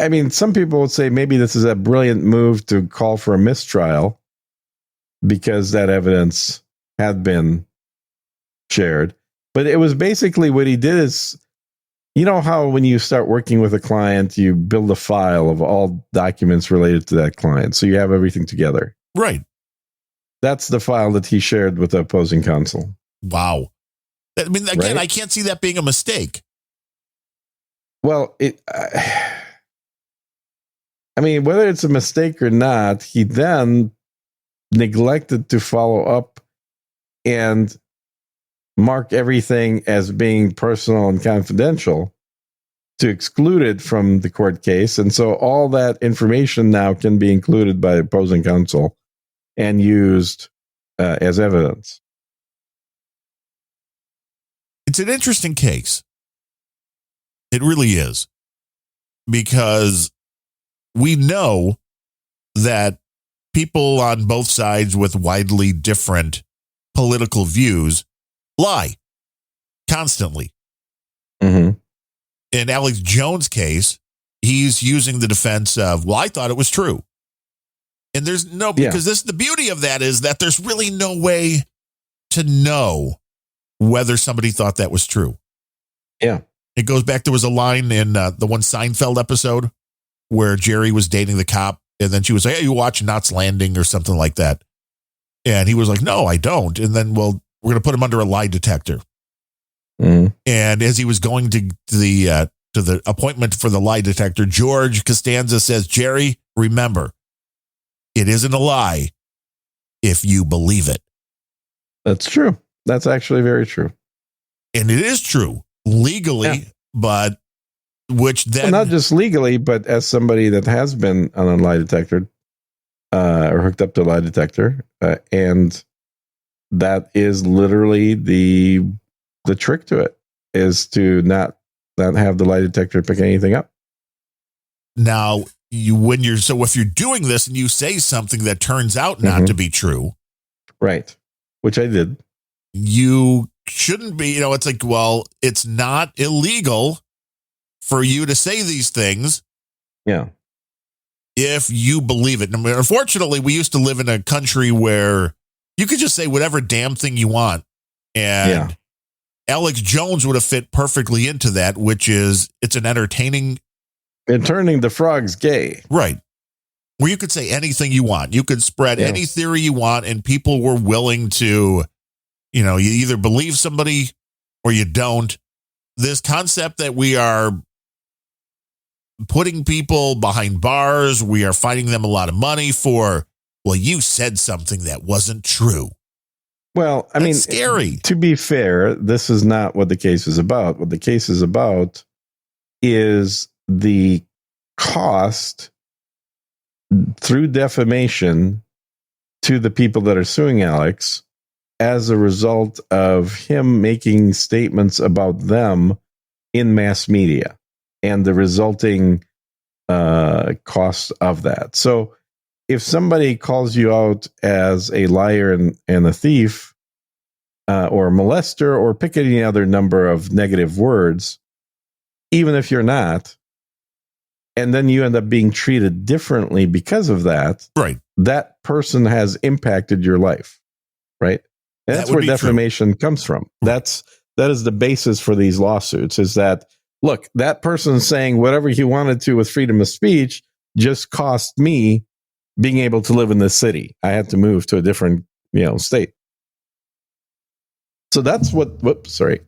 mean, some people would say maybe this is a brilliant move to call for a mistrial because that evidence had been shared. But it was basically what he did is, you know how when you start working with a client, you build a file of all documents related to that client. So you have everything together. Right. That's the file that he shared with the opposing counsel. Wow. I mean, again, right? I can't see that being a mistake. Well, I mean, whether it's a mistake or not, he then neglected to follow up and mark everything as being personal and confidential to exclude it from the court case. And so all that information now can be included by opposing counsel and used as evidence. It's an interesting case. It really is. Because we know that people on both sides with widely different political views lie constantly. Mm-hmm. In Alex Jones' case, he's using the defense of, well, I thought it was true. And there's no, because the beauty of that is that there's really no way to know whether somebody thought that was true. Yeah. It goes back, there was a line in the one Seinfeld episode where Jerry was dating the cop, and then she was like, hey, you watch Knots Landing or something like that. And he was like, no, I don't. And then, well, we're going to put him under a lie detector. Mm-hmm. And as he was going to the appointment for the lie detector, George Costanza says, Jerry, remember, it isn't a lie if you believe it. That's true. That's actually very true. And it is true legally, but which then... Well, not just legally, but as somebody that has been on a lie detector or hooked up to a lie detector, and that is literally the trick to it, is to not have the lie detector pick anything up. Now, if you're doing this and you say something that turns out not to be true, right, which I did, you shouldn't be, it's like, well, it's not illegal for you to say these things. Yeah. If you believe it. I mean, unfortunately, we used to live in a country where you could just say whatever damn thing you want. And Alex Jones would have fit perfectly into that, which is, it's an entertaining... And turning the frogs gay. Right. Where you could say anything you want. You could spread any theory you want, and people were willing to, you either believe somebody or you don't. This concept that we are putting people behind bars, we are fining them a lot of money for, well, you said something that wasn't true. Well, I mean, scary. To be fair, this is not what the case is about. What the case is about is the cost through defamation to the people that are suing Alex as a result of him making statements about them in mass media and the resulting cost of that. So if somebody calls you out as a liar and a thief or a molester or pick any other number of negative words, even if you're not, and then you end up being treated differently because of that, right? That person has impacted your life, right? And that's where defamation comes from. That is the basis for these lawsuits, is that, look, that person saying whatever he wanted to with freedom of speech just cost me being able to live in this city. I had to move to a different, state. So that's what, whoops, sorry.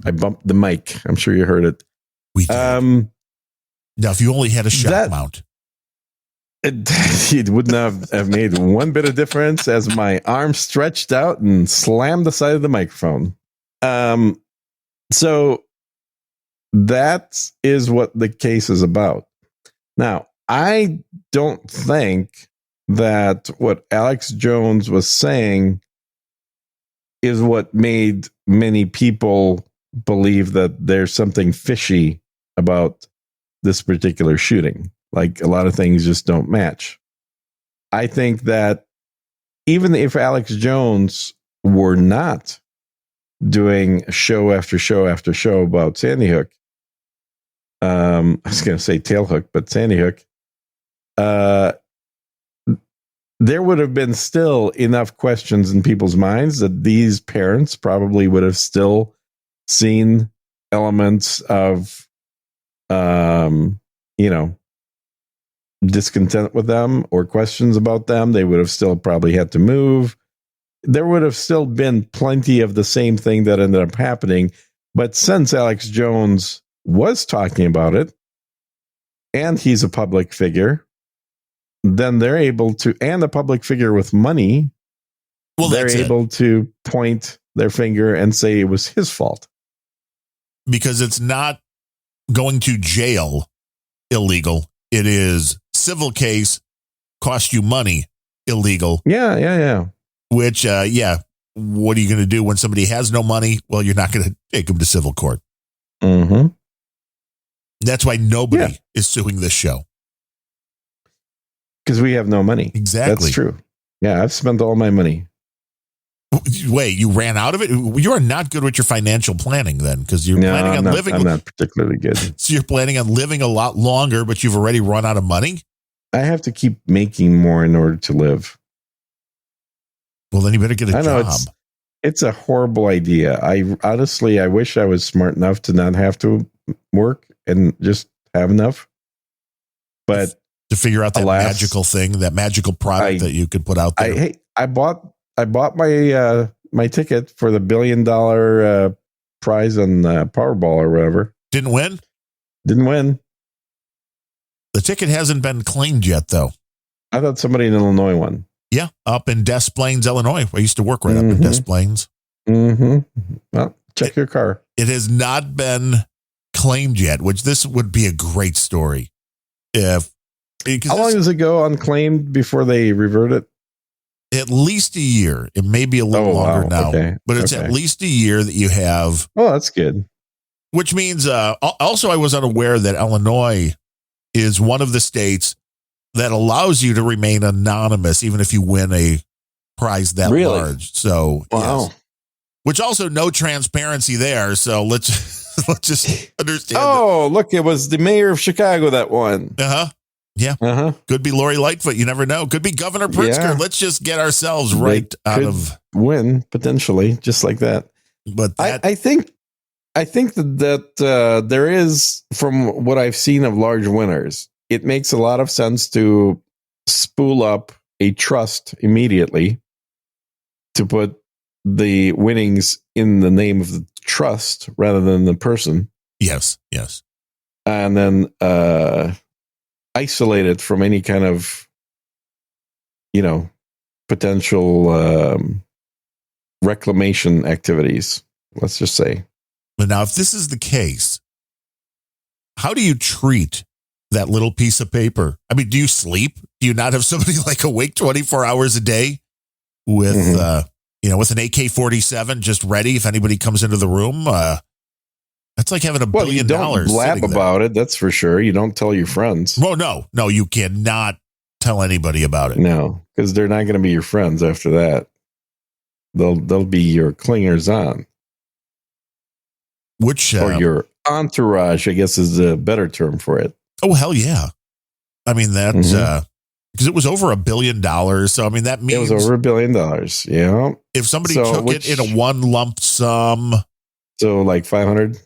I bumped the mic. I'm sure you heard it. We did. Now, if you only had a shock mount, it wouldn't have made one bit of difference as my arm stretched out and slammed the side of the microphone. So that is what the case is about. Now, I don't think that what Alex Jones was saying is what made many people believe that there's something fishy about this particular shooting. Like, a lot of things just don't match. I think that even if Alex Jones were not doing show after show after show about Sandy Hook, I was going to say Tailhook, but Sandy Hook, there would have been still enough questions in people's minds that these parents probably would have still seen elements of, discontent with them or questions about them. They would have still probably had to move. There would have still been plenty of the same thing that ended up happening. But since Alex Jones was talking about it, and he's a public figure, then they're able to, and a public figure with money, they're able to point their finger and say it was his fault. Because it's not going to jail illegal. It is civil case, cost you money illegal. Yeah. Which, what are you going to do when somebody has no money? Well, you're not going to take them to civil court. Mm-hmm. That's why nobody is suing this show. Because we have no money. Exactly. That's true. Yeah, I've spent all my money. Wait, you ran out of it? You are not good with your financial planning then, because you're planning on living. I'm not particularly good. So you're planning on living a lot longer, but you've already run out of money? I have to keep making more in order to live. Well, then you better get a job. It's a horrible idea. I wish I was smart enough to not have to work and just have enough. But to figure out that magical thing, that magical product that you could put out there. I bought my ticket for the $1 billion prize on Powerball or whatever. Didn't win. The ticket hasn't been claimed yet, though. I thought somebody in Illinois won. Yeah, up in Des Plaines, Illinois. I used to work right up in Des Plaines. Mm-hmm. Well, check your car. It has not been claimed yet, which this would be a great story. How long does it go unclaimed before they revert it? At least a year. It may be a little longer now, but it's at least a year that you have. Oh, that's good. Which means, also, I was unaware that Illinois is one of the states that allows you to remain anonymous, even if you win a prize that large. So, yes. Which also no transparency there. So let's just understand. Oh, look, it was the mayor of Chicago that won. Yeah. Could be Lori Lightfoot. You never know. Could be Governor Pritzker. Yeah. Let's just get ourselves right out of win potentially, just like that. But I think that there is, from what I've seen of large winners, it makes a lot of sense to spool up a trust immediately to put the winnings in the name of the trust rather than the person. Yes. And then isolate it from any kind of, potential reclamation activities, let's just say. But now, if this is the case, how do you treat that little piece of paper? I mean, do you sleep? Do you not have somebody like awake 24 hours a day with, with an AK-47 just ready if anybody comes into the room? That's like having $1 billion. You don't blab about it. That's for sure. You don't tell your friends. Well, no, you cannot tell anybody about it. No, because they're not going to be your friends after that. They'll be your clingers on. Or your entourage, I guess, is a better term for it. Oh, hell yeah. I mean, that's because it was over $1 billion. So, I mean, that means it was over $1 billion. Yeah. If somebody took it in a one lump sum. So like 500?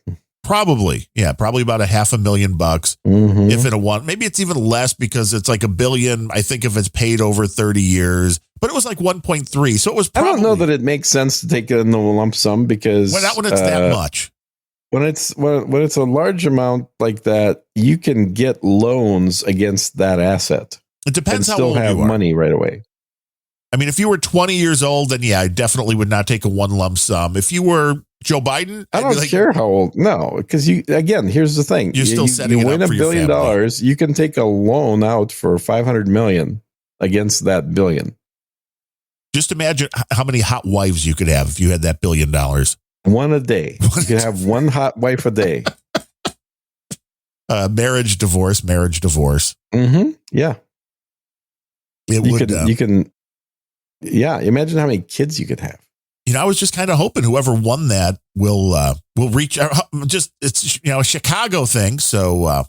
Probably. Yeah. Probably about $500,000. If in a one, maybe it's even less because it's like $1 billion. I think if it's paid over 30 years, but it was like 1.3. So it was probably. I don't know that it makes sense to take it in the lump sum because. Well, not when it's that much. When it's a large amount like that, you can get loans against that asset. It depends how old you are. Still have money right away. I mean, if you were 20 years old, then I definitely would not take a one lump sum. If you were Joe Biden, I don't care how old. No, because here's the thing: you're still setting it up for your family. You win $1 billion, you can take a loan out for $500 million against that $1 billion. Just imagine how many hot wives you could have if you had that $1 billion. One a day. You can have one hot wife a day. Marriage, divorce. Mm-hmm. Yeah. You can. Yeah. Imagine how many kids you could have. I was just kind of hoping whoever won that will reach out. It's a Chicago thing. So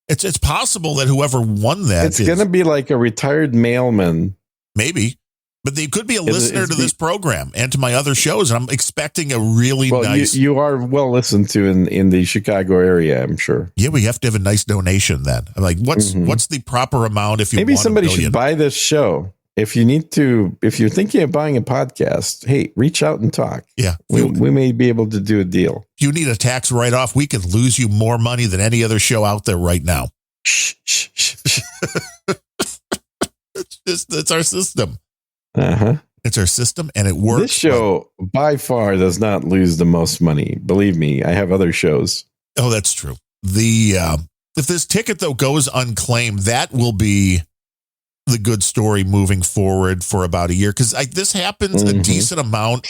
it's possible that whoever won that. It's going to be like a retired mailman. Maybe. But they could be a listener to this program and to my other shows. And I'm expecting a really nice. You are well listened to in the Chicago area, I'm sure. Yeah, we have to have a nice donation then. I'm like, what's the proper amount if you maybe want somebody should buy this show. If you're thinking of buying a podcast, hey, reach out and talk. Yeah. We may be able to do a deal. If you need a tax write-off, we could lose you more money than any other show out there right now. It's our system. Uh-huh. It's our system, and it works. This show by far does not lose the most money. Believe me, I have other shows. Oh, that's true. If this ticket, though, goes unclaimed, that will be the good story moving forward for about a year. Because this happens a decent amount,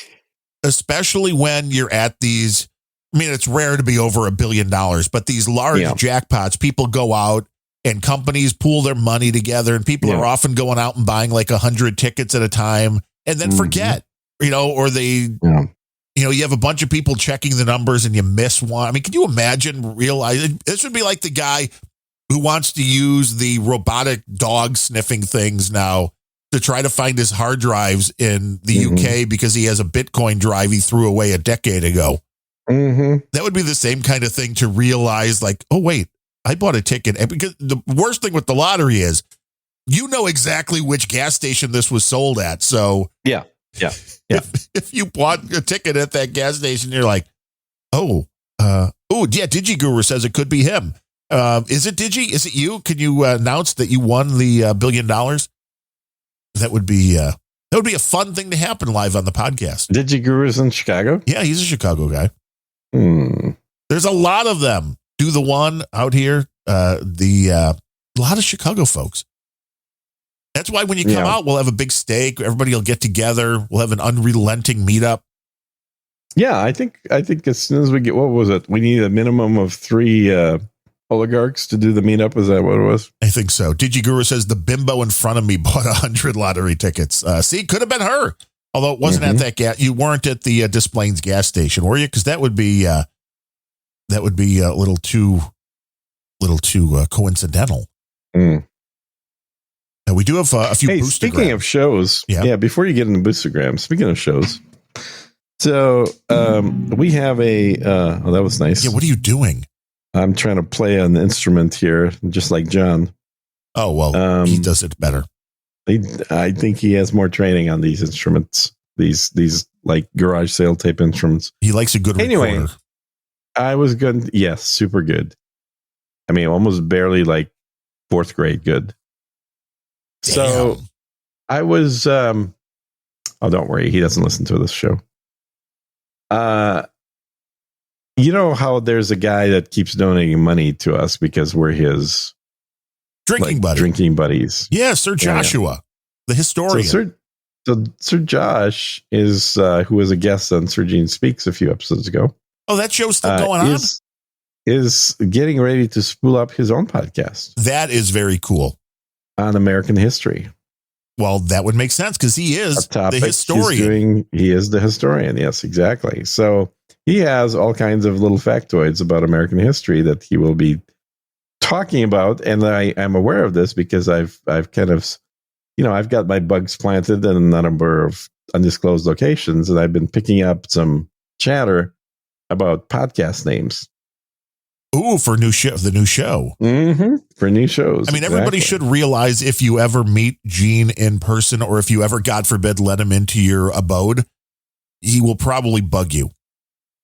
especially when you're at these. I mean, it's rare to be over $1 billion, but these large jackpots, people go out and companies pool their money together, and people are often going out and buying like 100 tickets at a time and then forget, or they, you have a bunch of people checking the numbers and you miss one. I mean, can you imagine realizing this would be like the guy who wants to use the robotic dog sniffing things now to try to find his hard drives in the UK because he has a Bitcoin drive he threw away a decade ago. That would be the same kind of thing to realize, like, oh, wait, I bought a ticket. And because the worst thing with the lottery is, you know exactly which gas station this was sold at. So if you bought a ticket at that gas station, you're like, DigiGuru says it could be him. Is it Digi? Is it you? Can you announce that you won the $1 billion? That would be a fun thing to happen live on the podcast. DigiGuru is in Chicago? Yeah, he's a Chicago guy. There's a lot of them. Do the one out here. A lot of Chicago folks. That's why when you come out, we'll have a big steak. Everybody will get together. We'll have an unrelenting meetup. Yeah, I think as soon as we get, what was it? We need a minimum of 3 oligarchs to do the meetup. Is that what it was? I think so. DigiGuru says the bimbo in front of me bought 100 lottery tickets. See, could have been her. Although it wasn't at that you weren't at the Des Plaines gas station, were you? Because that would be a little too coincidental. We do have a few. Hey, speaking of shows, before you get into Boostergram, speaking of shows, so we have a. That was nice. Yeah, what are you doing? I'm trying to play an instrument here, just like John. Oh well, he does it better. I think he has more training on these instruments. These like garage sale tape instruments. He likes a good recorder. I was good. Yes, super good. I mean, almost barely like 4th grade good. Damn. So I was. Don't worry, he doesn't listen to this show. You know how there's a guy that keeps donating money to us because we're his drinking buddies. Yeah, Sir Joshua, the historian. So Sir Josh is who was a guest on Sir Gene Speaks a few episodes ago. Oh, that show's still going on. Is getting ready to spool up his own podcast. That is very cool. On American history. Well, that would make sense because he is the historian. He is the historian. Yes, exactly. So he has all kinds of little factoids about American history that he will be talking about. And I am aware of this because I've kind of, I've got my bugs planted in a number of undisclosed locations, and I've been picking up some chatter about podcast names. Ooh, for the new show. For new shows. I mean, everybody should realize if you ever meet Gene in person, or if you ever, God forbid, let him into your abode, he will probably bug you.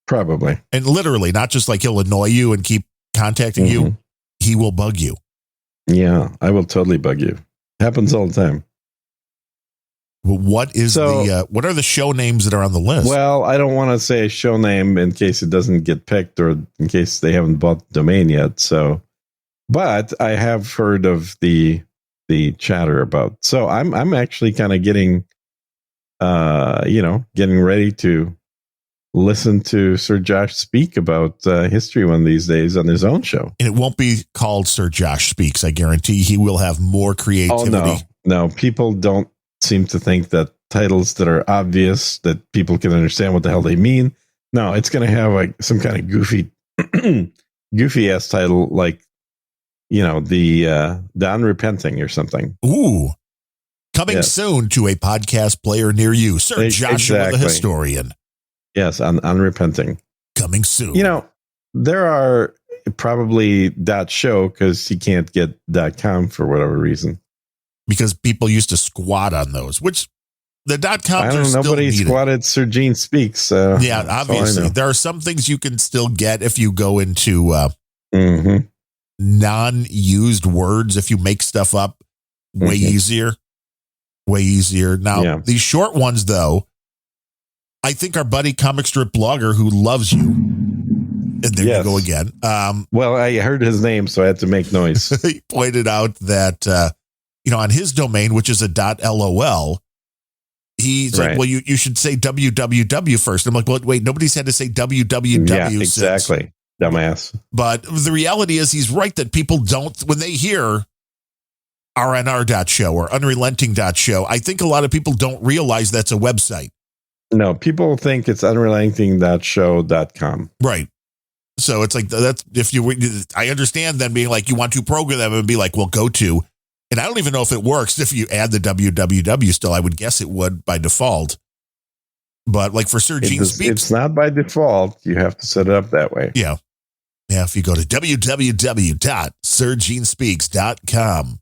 Probably. And literally, not just like he'll annoy you and keep contacting you. He will bug you. Yeah, I will totally bug you. Happens all the time. What are the show names that are on the list? Well, I don't want to say a show name in case it doesn't get picked or in case they haven't bought the domain yet. So, but I have heard of the chatter about. So I'm actually kind of getting ready to listen to Sir Josh speak about history one of these days on his own show. And it won't be called Sir Josh Speaks. I guarantee he will have more creativity. Oh, no, people don't seem to think that titles that are obvious that people can understand what the hell they mean. No, it's going to have like some kind of goofy ass title, like the Unrepenting or something. Ooh, coming soon to a podcast player near you, Sir Joshua the historian. Yes, Unrepenting. Coming soon. There are probably .show because he can't get .com for whatever reason. Because people used to squat on those, which the .coms I don't know, are still nobody needed. Squatted Sir Gene Speaks. Yeah, obviously. There are some things you can still get if you go into non-used words, if you make stuff up way easier. way easier. Now, Yeah. these short ones, though, I think our buddy comic strip blogger who loves you, and there you go again. Well, I heard his name, so I had to make noise. He pointed out that, on his domain, which is a .lol, he's like, well, you should say www first. I'm like, well, wait, nobody's had to say www. Yeah, exactly. Dumbass. But the reality is he's right that people don't, when they hear rnr.show or unrelenting.show, I think a lot of people don't realize that's a website. No, people think it's unrelenting.show.com. Right. So it's like, that's, I understand then being like, you want to program them and be like, well, go to, and I don't even know if it works if you add the www still. I would guess it would by default. But like for Sir Gene Speaks, it's not by default. You have to set it up that way. Yeah. Yeah. If you go to www.sirgenespeaks.com,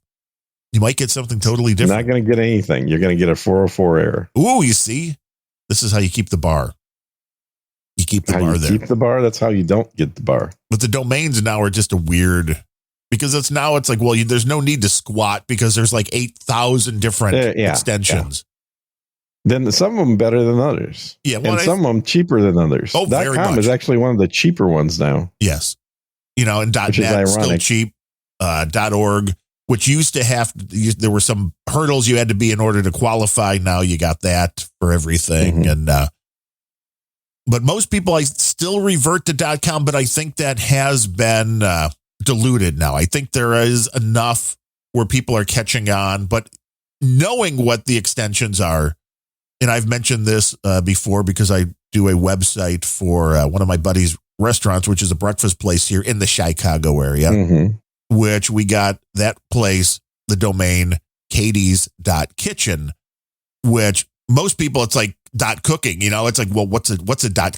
you might get something totally different. You're not going to get anything. You're going to get a 404 error. Ooh, you see? This is how you keep the bar. You keep the bar there. Keep the bar. That's how you don't get the bar. But the domains now are just a weird, because it's like, well, there's no need to squat because there's like 8,000 different extensions. Yeah. Then some of them better than others. Yeah. Well, and some of them cheaper than others. Oh, very .com much. is actually one of the cheaper ones now. Yes. And .net is still cheap. .org, which used to have, there were some hurdles you had to be in order to qualify. Now you got that for everything. Mm-hmm. And, but most people, I still revert to .com, but I think that has been diluted now. I think there is enough where people are catching on, but knowing what the extensions are, and I've mentioned this before because I do a website for one of my buddies' restaurants, which is a breakfast place here in the Chicago area, which we got that place, the domain Katie's.kitchen, which most people, it's like .cooking, it's like, well, what's a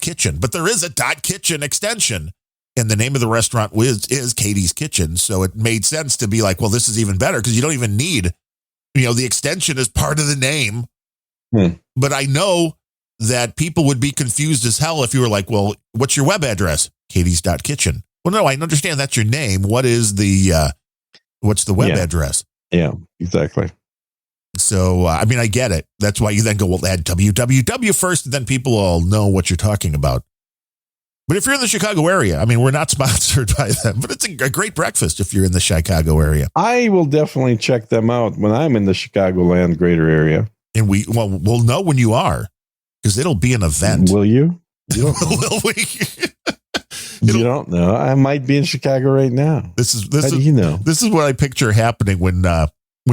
.kitchen? But there is a .kitchen extension, and the name of the restaurant is Katie's Kitchen. So it made sense to be like, well, this is even better because you don't even need, the extension is part of the name. But I know that people would be confused as hell if you were like, well, what's your web address? Katie's.kitchen. Well, no, I understand that's your name. What is what's the web address? Yeah, exactly. So, I get it. That's why you then go, well, add www first, and then people will know what you're talking about. But if you're in the Chicago area, we're not sponsored by them, but it's a great breakfast if you're in the Chicago area. I will definitely check them out when I'm in the Chicagoland greater area. And we'll know when you are, because it'll be an event. Will you? You don't know. Will we? You don't know. I might be in Chicago right now. This is what I picture happening when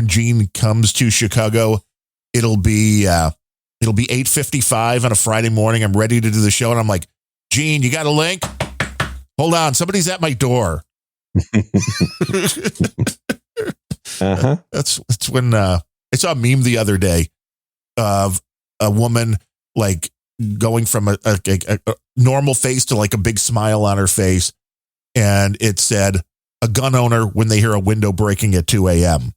Gene comes to Chicago. It'll be 8:55 on a Friday morning. I'm ready to do the show, and I'm like, Gene, you got a link? Hold on, somebody's at my door. That's when I saw a meme the other day of a woman like going from a normal face to like a big smile on her face, and it said, a gun owner when they hear a window breaking at 2 a.m.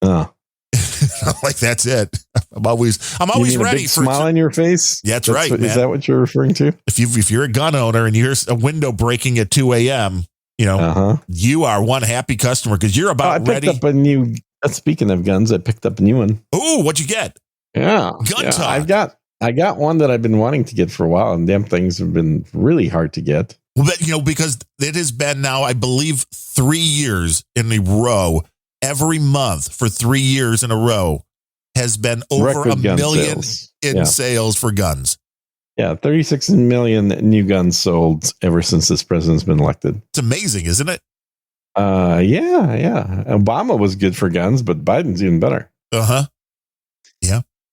Like, that's it. I'm always ready for smile on your face. Yeah, that's right. Man. Is that what you're referring to? If you're a gun owner and you hear a window breaking at 2 a.m., you are one happy customer because you're about ready. I picked up a new. Speaking of guns, I picked up a new one. Oh, what'd you get? Yeah, gun talk. I got one that I've been wanting to get for a while, and damn things have been really hard to get. Well, but, because it has been now, I believe, 3 years in a row. Every month for 3 years in a row has been over Record $1 million sales. in sales for guns. Yeah, 36 million new guns sold ever since this president's been elected. It's amazing, isn't it? Yeah. Obama was good for guns, but Biden's even better. Yeah.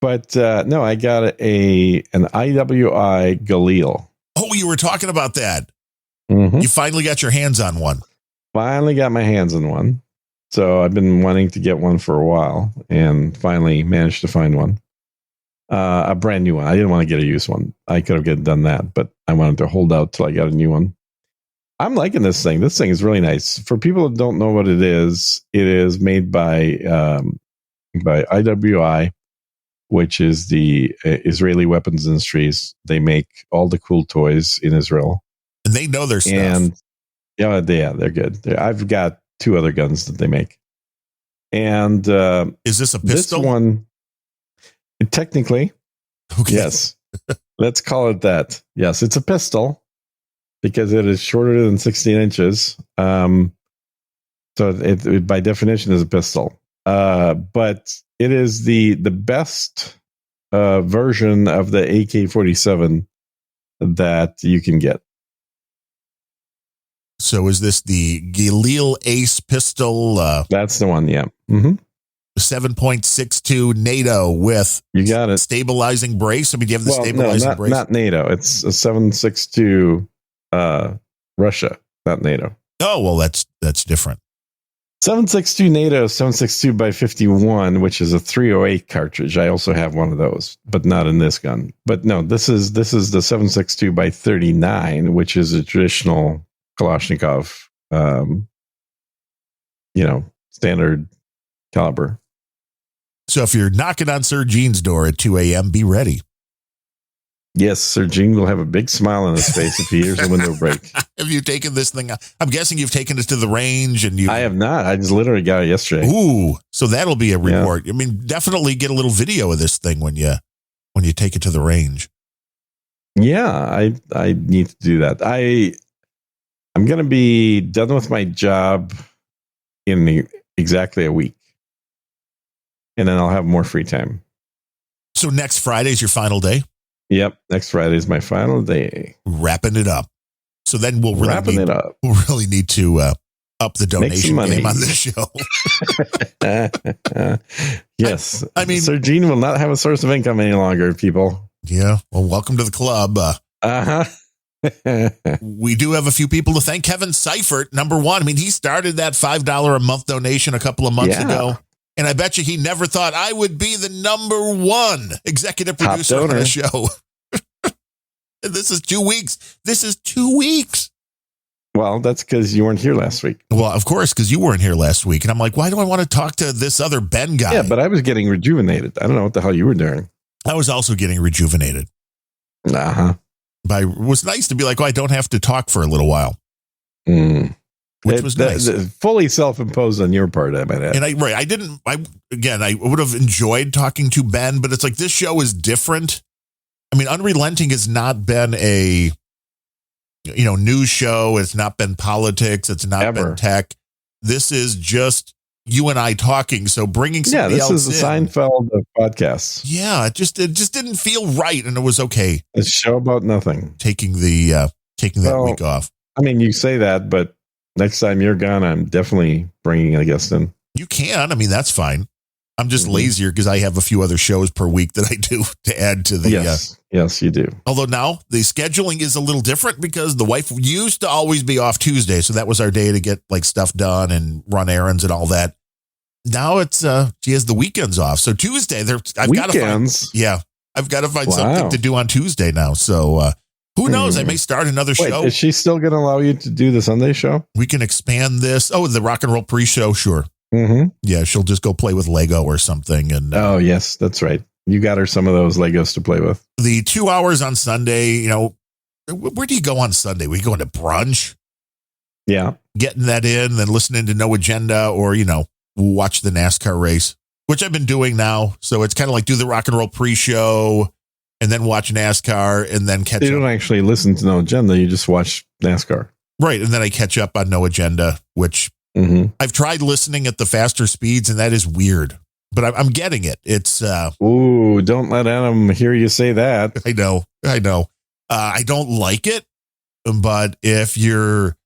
But no, I got an IWI Galil. Oh, you were talking about that. You finally got your hands on one. Finally got my hands on one. So I've been wanting to get one for a while and finally managed to find one. A brand new one. I didn't want to get a used one. I could have done that, but I wanted to hold out till I got a new one. I'm liking this thing. This thing is really nice. For people that don't know what it is made by IWI, which is the Israeli weapons industries. They make all the cool toys in Israel. And they know their stuff. And yeah, they're good. I've got 2 other guns that they make. And is this a pistol? This one, Technically, Okay. yes. Let's call it that. Yes, it's a pistol because it is shorter than 16 inches. So it by definition is a pistol. But it is the best version of the AK-47 that you can get. So is this the Galil Ace pistol? That's the one, yeah. Mm-hmm. 7.62 NATO with You got it. stabilizing brace. I mean, do you have the stabilizing brace? Not NATO. It's a 7.62 Russia, not NATO. Oh, well, that's different. 7.62 NATO, 7.62 by 51, which is a 308 cartridge. I also have one of those, but not in this gun. But no, this is the 7.62 by 39, which is a traditional Kalashnikov, standard caliber. So if you're knocking on Sir Gene's door at 2 a.m., be ready. Yes, Sir Gene will have a big smile on his face if he hears the window break. Have you taken this thing? I'm guessing you've taken it to the range and you. I have not. I just literally got it yesterday. Ooh, so that'll be a report. Yeah. I mean, definitely get a little video of this thing when you take it to the range. Yeah, I need to do that. I'm going to be done with my job in exactly a week. And then I'll have more free time. So next Friday is your final day? Yep. Next Friday is my final day. Wrapping it up. So then we'll really need to up the donation game on this show. Yes. I mean, Sir Gene will not have a source of income any longer, people. Yeah. Well, welcome to the club. Uh-huh. We do have a few people to thank. Kevin Seifert, number one. I mean, he started that $5 a month donation a couple of months ago. And I bet you he never thought I would be the number one executive producer on the show. This is 2 weeks. This is 2 weeks. Well, that's because you weren't here last week. Well, of course, because you weren't here last week. And I'm like, why do I want to talk to this other Ben guy? Yeah, but I was getting rejuvenated. I don't know what the hell you were doing. I was also getting rejuvenated. Uh-huh. But it was nice to be like, I don't have to talk for a little while. Which was nice. Fully self-imposed on your part, I might add. And I would have enjoyed talking to Ben, but it's like this show is different. I mean, Unrelenting has not been a news show. It's not been politics. It's not been tech. This is just you and I talking. So bringing somebody else in. This is the Seinfeld of podcasts. Yeah, it just didn't feel right, and it was okay. A show about nothing. Taking that week off. I mean, you say that, but next time you're gone, I'm definitely bringing a guest in. You can. I mean, that's fine. I'm just lazier because I have a few other shows per week that I do to add to the. Yes, you do. Although now the scheduling is a little different because the wife used to always be off Tuesday. So that was our day to get like stuff done and run errands and all that. Now it's she has the weekends off. So Tuesday I've got to find something to do on Tuesday now. So who knows? I may start another show. Is she still going to allow you to do the Sunday show? We can expand this. Oh, the rock and roll pre-show. Sure. Mm-hmm. Yeah, she'll just go play with Lego or something. And oh, yes, that's right. You got her some of those Legos to play with. The 2 hours on Sunday, where do you go on Sunday? We go into brunch? Yeah. Getting that in, then listening to No Agenda or, watch the NASCAR race, which I've been doing now. So it's kind of like do the rock and roll pre-show and then watch NASCAR and then catch up. You don't actually listen to No Agenda. You just watch NASCAR. Right. And then I catch up on No Agenda, which I've tried listening at the faster speeds, and that is weird. But I'm getting it. It's ooh, don't let Adam hear you say that. I know. I don't like it, but if you're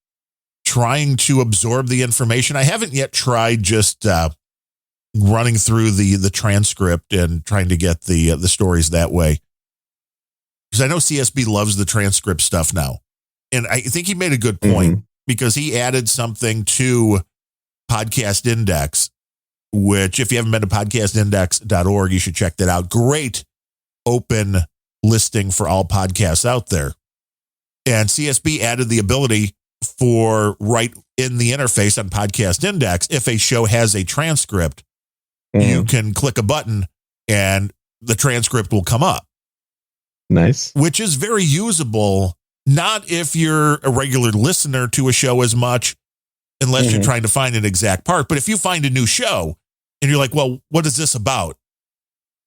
trying to absorb the information, I haven't yet tried just running through the transcript and trying to get the stories that way. Because I know CSB loves the transcript stuff now, and I think he made a good point because he added something to Podcast Index. Which, if you haven't been to podcastindex.org, you should check that out. Great open listing for all podcasts out there. And CSB added the ability for right in the interface on Podcast Index, if a show has a transcript, you can click a button and the transcript will come up. Nice. Which is very usable, not if you're a regular listener to a show as much, unless you're trying to find an exact part. But if you find a new show, and you're like, well, what is this about?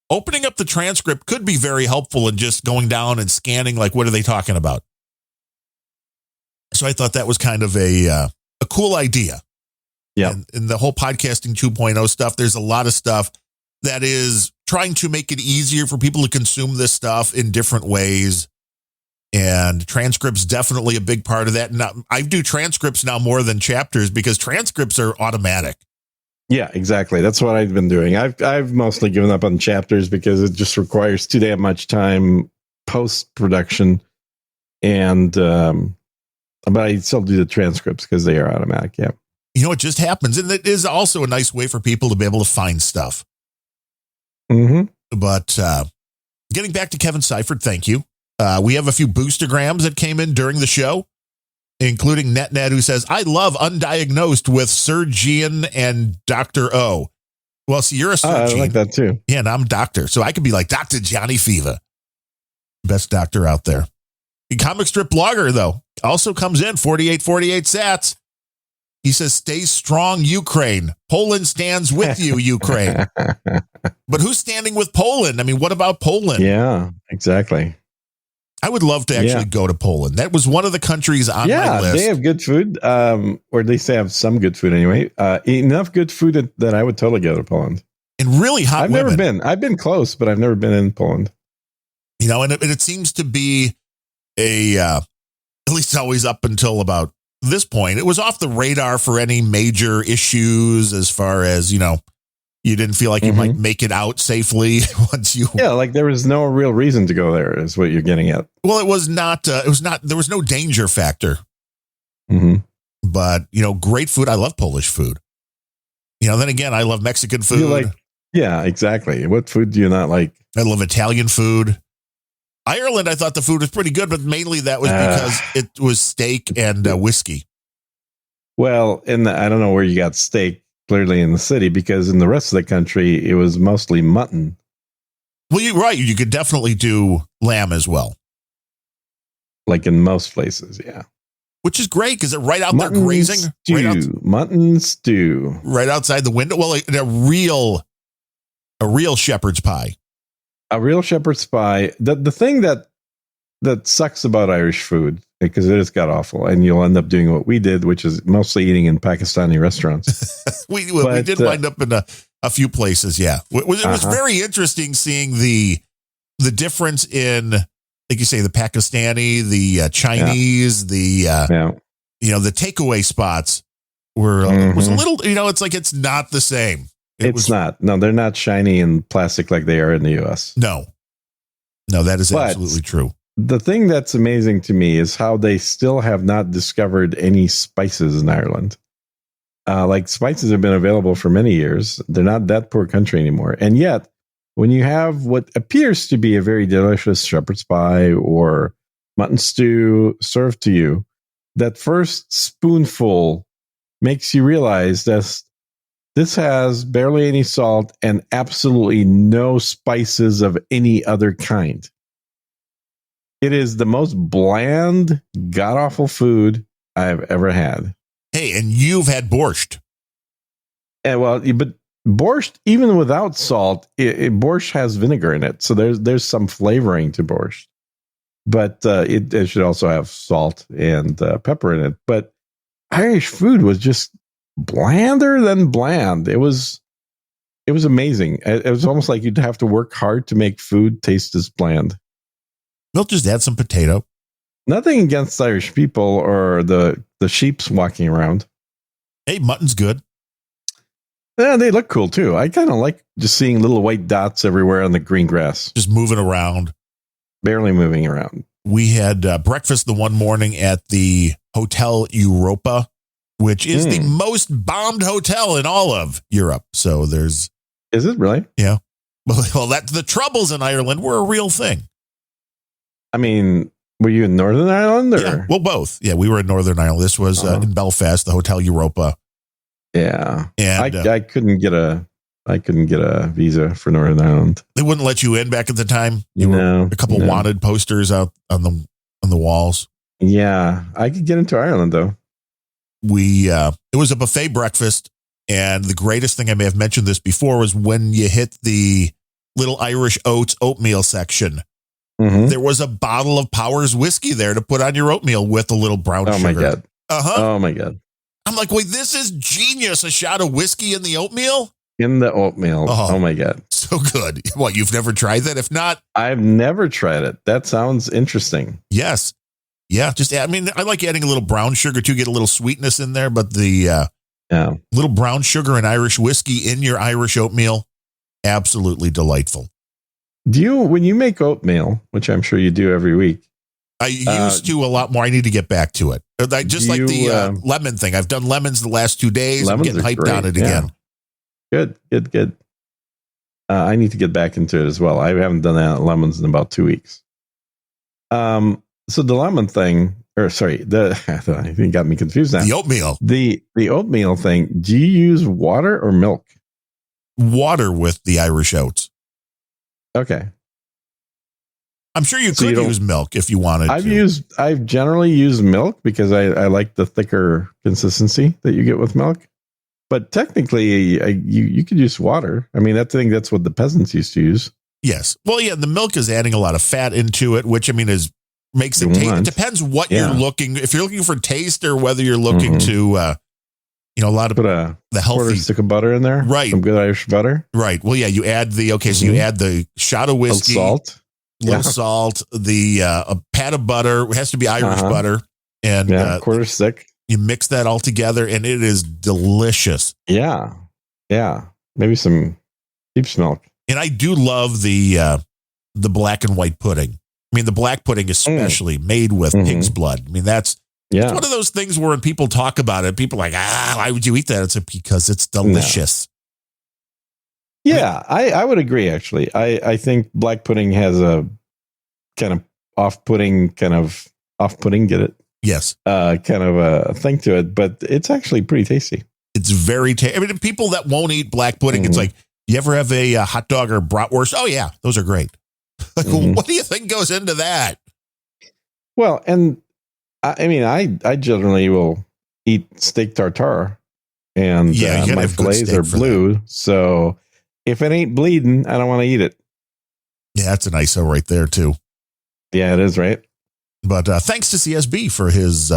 opening up the transcript could be very helpful in just going down and scanning, like, what are they talking about? So I thought that was kind of a cool idea. Yeah. And the whole podcasting 2.0 stuff, there's a lot of stuff that is trying to make it easier for people to consume this stuff in different ways. And transcripts definitely a big part of that. And I do transcripts now more than chapters because transcripts are automatic. Yeah, exactly. That's what I've been doing. I've mostly given up on chapters because it just requires too damn much time post-production. And but I still do the transcripts because they are automatic. Yeah. It just happens. And it is also a nice way for people to be able to find stuff. Mm-hmm. But getting back to Kevin Seifert, thank you. We have a few boostergrams that came in during the show, including NetNet, who says, I love Undiagnosed with Sir Gian and Dr. O. Well, see, you're a Sir Gian. I like that too. Yeah, and I'm Doctor. So I could be like Dr. Johnny Fever. Best doctor out there. The comic strip blogger, though, also comes in 4848 sats. He says, stay strong, Ukraine. Poland stands with you, Ukraine. But who's standing with Poland? I mean, what about Poland? Yeah, exactly. I would love to actually go to Poland. That was one of the countries on my list. They have good food, or at least they have some good food anyway. Enough good food that I would totally go to Poland. And really hot I've women. never been. I've been close, but I've never been in Poland. And it seems to be at least always up until about this point, it was off the radar for any major issues as far as, you didn't feel like you might make it out safely once you. Yeah, like there was no real reason to go there is what you're getting at. Well, it was not, there was no danger factor. Mm-hmm. But, great food. I love Polish food. Then again, I love Mexican food. Yeah, exactly. What food do you not like? I love Italian food. Ireland, I thought the food was pretty good, but mainly that was because it was steak and whiskey. Well, I don't know where you got steak, clearly in the city, because in the rest of the country, it was mostly mutton. Well, you're right. You could definitely do lamb as well. Like in most places, yeah. Which is great because they're right out there grazing. Mutton stew. Right outside the window. Well, a real shepherd's pie. A real shepherd's pie. The thing that sucks about Irish food, because it has got awful, and you'll end up doing what we did, which is mostly eating in Pakistani restaurants. we did wind up in a few places, yeah. It was very interesting seeing the difference in, like you say, the Pakistani, the Chinese, the takeaway spots were was a little, it's like it's not the same. It's not. No, they're not shiny and plastic like they are in the US. No, that is absolutely true. The thing that's amazing to me is how they still have not discovered any spices in Ireland. Like spices have been available for many years. They're not that poor country anymore. And yet, when you have what appears to be a very delicious shepherd's pie or mutton stew served to you, that first spoonful makes you realize that this has barely any salt and absolutely no spices of any other kind. It is the most bland, god-awful food I've ever had. Hey, and you've had borscht. But borscht, even without salt, borscht has vinegar in it. So there's some flavoring to borscht. But it should also have salt and pepper in it. But Irish food was just blander than bland. It was amazing. It was almost like you'd have to work hard to make food taste as bland. We'll just add some potato. Nothing against Irish people or the sheeps walking around. Hey, mutton's good. Yeah, they look cool too. I kind of like just seeing little white dots everywhere on the green grass. Just moving around. Barely moving around. We had breakfast the one morning at the Hotel Europa, which is the most bombed hotel in all of Europe. So Is it really? Yeah. Well, the troubles in Ireland were a real thing. I mean, were you in Northern Ireland? Or? Yeah, well, both. Yeah, we were in Northern Ireland. This was in Belfast, the Hotel Europa. Yeah, and I couldn't get a visa for Northern Ireland. They wouldn't let you in back at the time. A couple wanted posters out on the walls. Yeah, I could get into Ireland though. It was a buffet breakfast, and the greatest thing, I may have mentioned this before, was when you hit the little Irish oats oatmeal section. Mhm. There was a bottle of Powers whiskey there to put on your oatmeal with a little brown sugar. Oh my God. Uh-huh. Oh my God. I'm like, wait, this is genius. A shot of whiskey in the oatmeal? In the oatmeal. Oh my God. So good. What, you've never tried that? If not, I've never tried it. That sounds interesting. yes. Yeah. I like adding a little brown sugar to get a little sweetness in there, but the little brown sugar and Irish whiskey in your Irish oatmeal, absolutely delightful. When you make oatmeal, which I'm sure you do every week? I used to a lot more. I need to get back to it. The lemon thing. I've done lemons the last 2 days. I'm getting hyped on it again. Good. I need to get back into it as well. I haven't done that lemons in about 2 weeks. So the lemon thing, I think it got me confused now. The oatmeal. The oatmeal thing. Do you use water or milk? Water with the Irish oats. Okay. I'm sure you could use milk if you wanted to. I've generally used milk because I like the thicker consistency that you get with milk. But technically, you could use water. I mean, that's what the peasants used to use. Yes. Well, yeah, the milk is adding a lot of fat into it, which makes it taste. It depends what you're looking. If you're looking for taste or whether you're looking to, a lot of put the healthy quarter stick of butter in there, right? Some good Irish butter, right? Well, yeah, you add so you add the shot of whiskey, little salt, a pat of butter. It has to be Irish butter, and quarter stick. You mix that all together, and it is delicious. Yeah. Maybe some sheep's milk. And I do love the black and white pudding. I mean, the black pudding especially made with pig's blood. I mean, it's one of those things where when people talk about it, people are like, why would you eat that? It's because it's delicious. No. Yeah, I would agree, actually. I think black pudding has a kind of off-putting, get it? Yes. Kind of a thing to it, but it's actually pretty tasty. It's very tasty. I mean, people that won't eat black pudding, it's like, you ever have a hot dog or bratwurst? Oh, yeah, those are great. Like, what do you think goes into that? Well, and I generally will eat steak tartare, and my fillets are blue. That. So if it ain't bleeding, I don't want to eat it. Yeah, that's an ISO right there, too. Yeah, it is, right? But thanks to CSB for his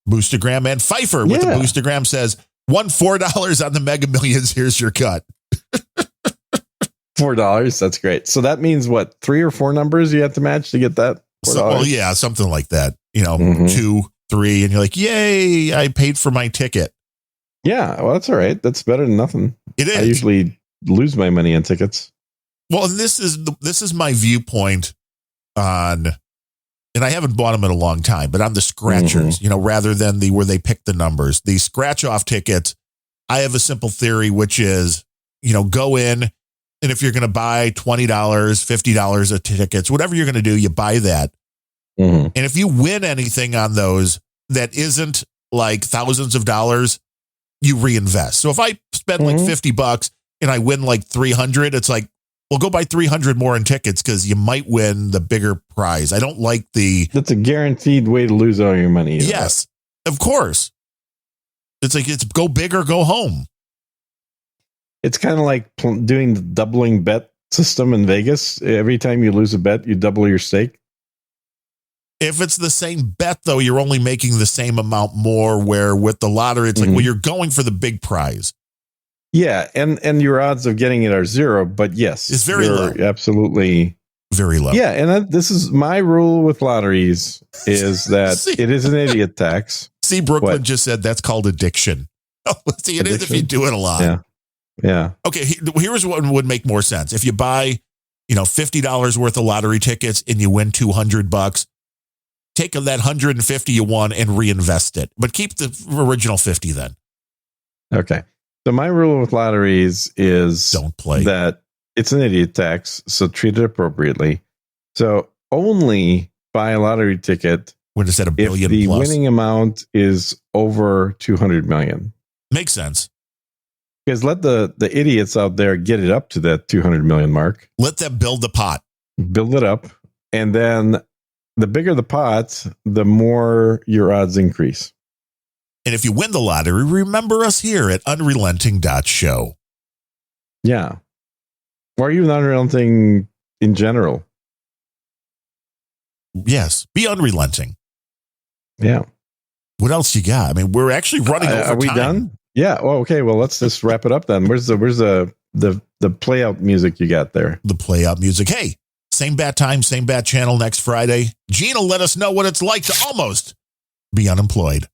boostergram, and Pfeiffer with the boostergram says, won $4 on the Mega Millions. Here's your cut. $4. That's great. So that means what? 3 or 4 numbers you have to match to get that? Something like that. 2, 3, and you're like, yay! I paid for my ticket. Yeah, well, that's all right. That's better than nothing. It is. I usually lose my money on tickets. Well, and this is my viewpoint on, and I haven't bought them in a long time, but on the scratchers, rather than where they pick the numbers, the scratch off tickets. I have a simple theory, which is, go in. And if you're going to buy $20, $50 of tickets, whatever you're going to do, you buy that. And if you win anything on those that isn't like thousands of dollars, you reinvest. So if I spend like $50 and I win like 300, it's like, well, go buy 300 more in tickets because you might win the bigger prize. I don't like that's a guaranteed way to lose all your money. Yes, of course. It's like, it's go big or go home. It's kind of like doing the doubling bet system in Vegas. Every time you lose a bet, you double your stake. If it's the same bet, though, you're only making the same amount more, where with the lottery, it's like, well, you're going for the big prize. Yeah, and your odds of getting it are 0, but yes. It's very low. Absolutely. Very low. Yeah, and this is my rule with lotteries, is that it is an idiot tax. See, Brooklyn just said that's called addiction. See, it is if you do it a lot. Yeah. Okay, here's what would make more sense. If you buy, $50 worth of lottery tickets and you win $200, take that 150 you won and reinvest it, but keep the original 50 then. Okay. So my rule with lotteries is don't play that it's an idiot tax, so treat it appropriately. So only buy a lottery ticket when it's at $1 billion if the plus. Winning amount is over 200 million. Makes sense. Because let the idiots out there get it up to that 200 million mark. Let them build the pot. Build it up. And then the bigger the pot, the more your odds increase. And if you win the lottery, remember us here at unrelenting.show. Yeah. Or even unrelenting in general. Yes. Be unrelenting. Yeah. What else you got? I mean, we're actually running over Are we time. done? Yeah. Well, okay. Well, let's just wrap it up then. Where's the play out music you got there? The play out music. Hey, same bat time, same bat channel next Friday. Gene will let us know what it's like to almost be unemployed.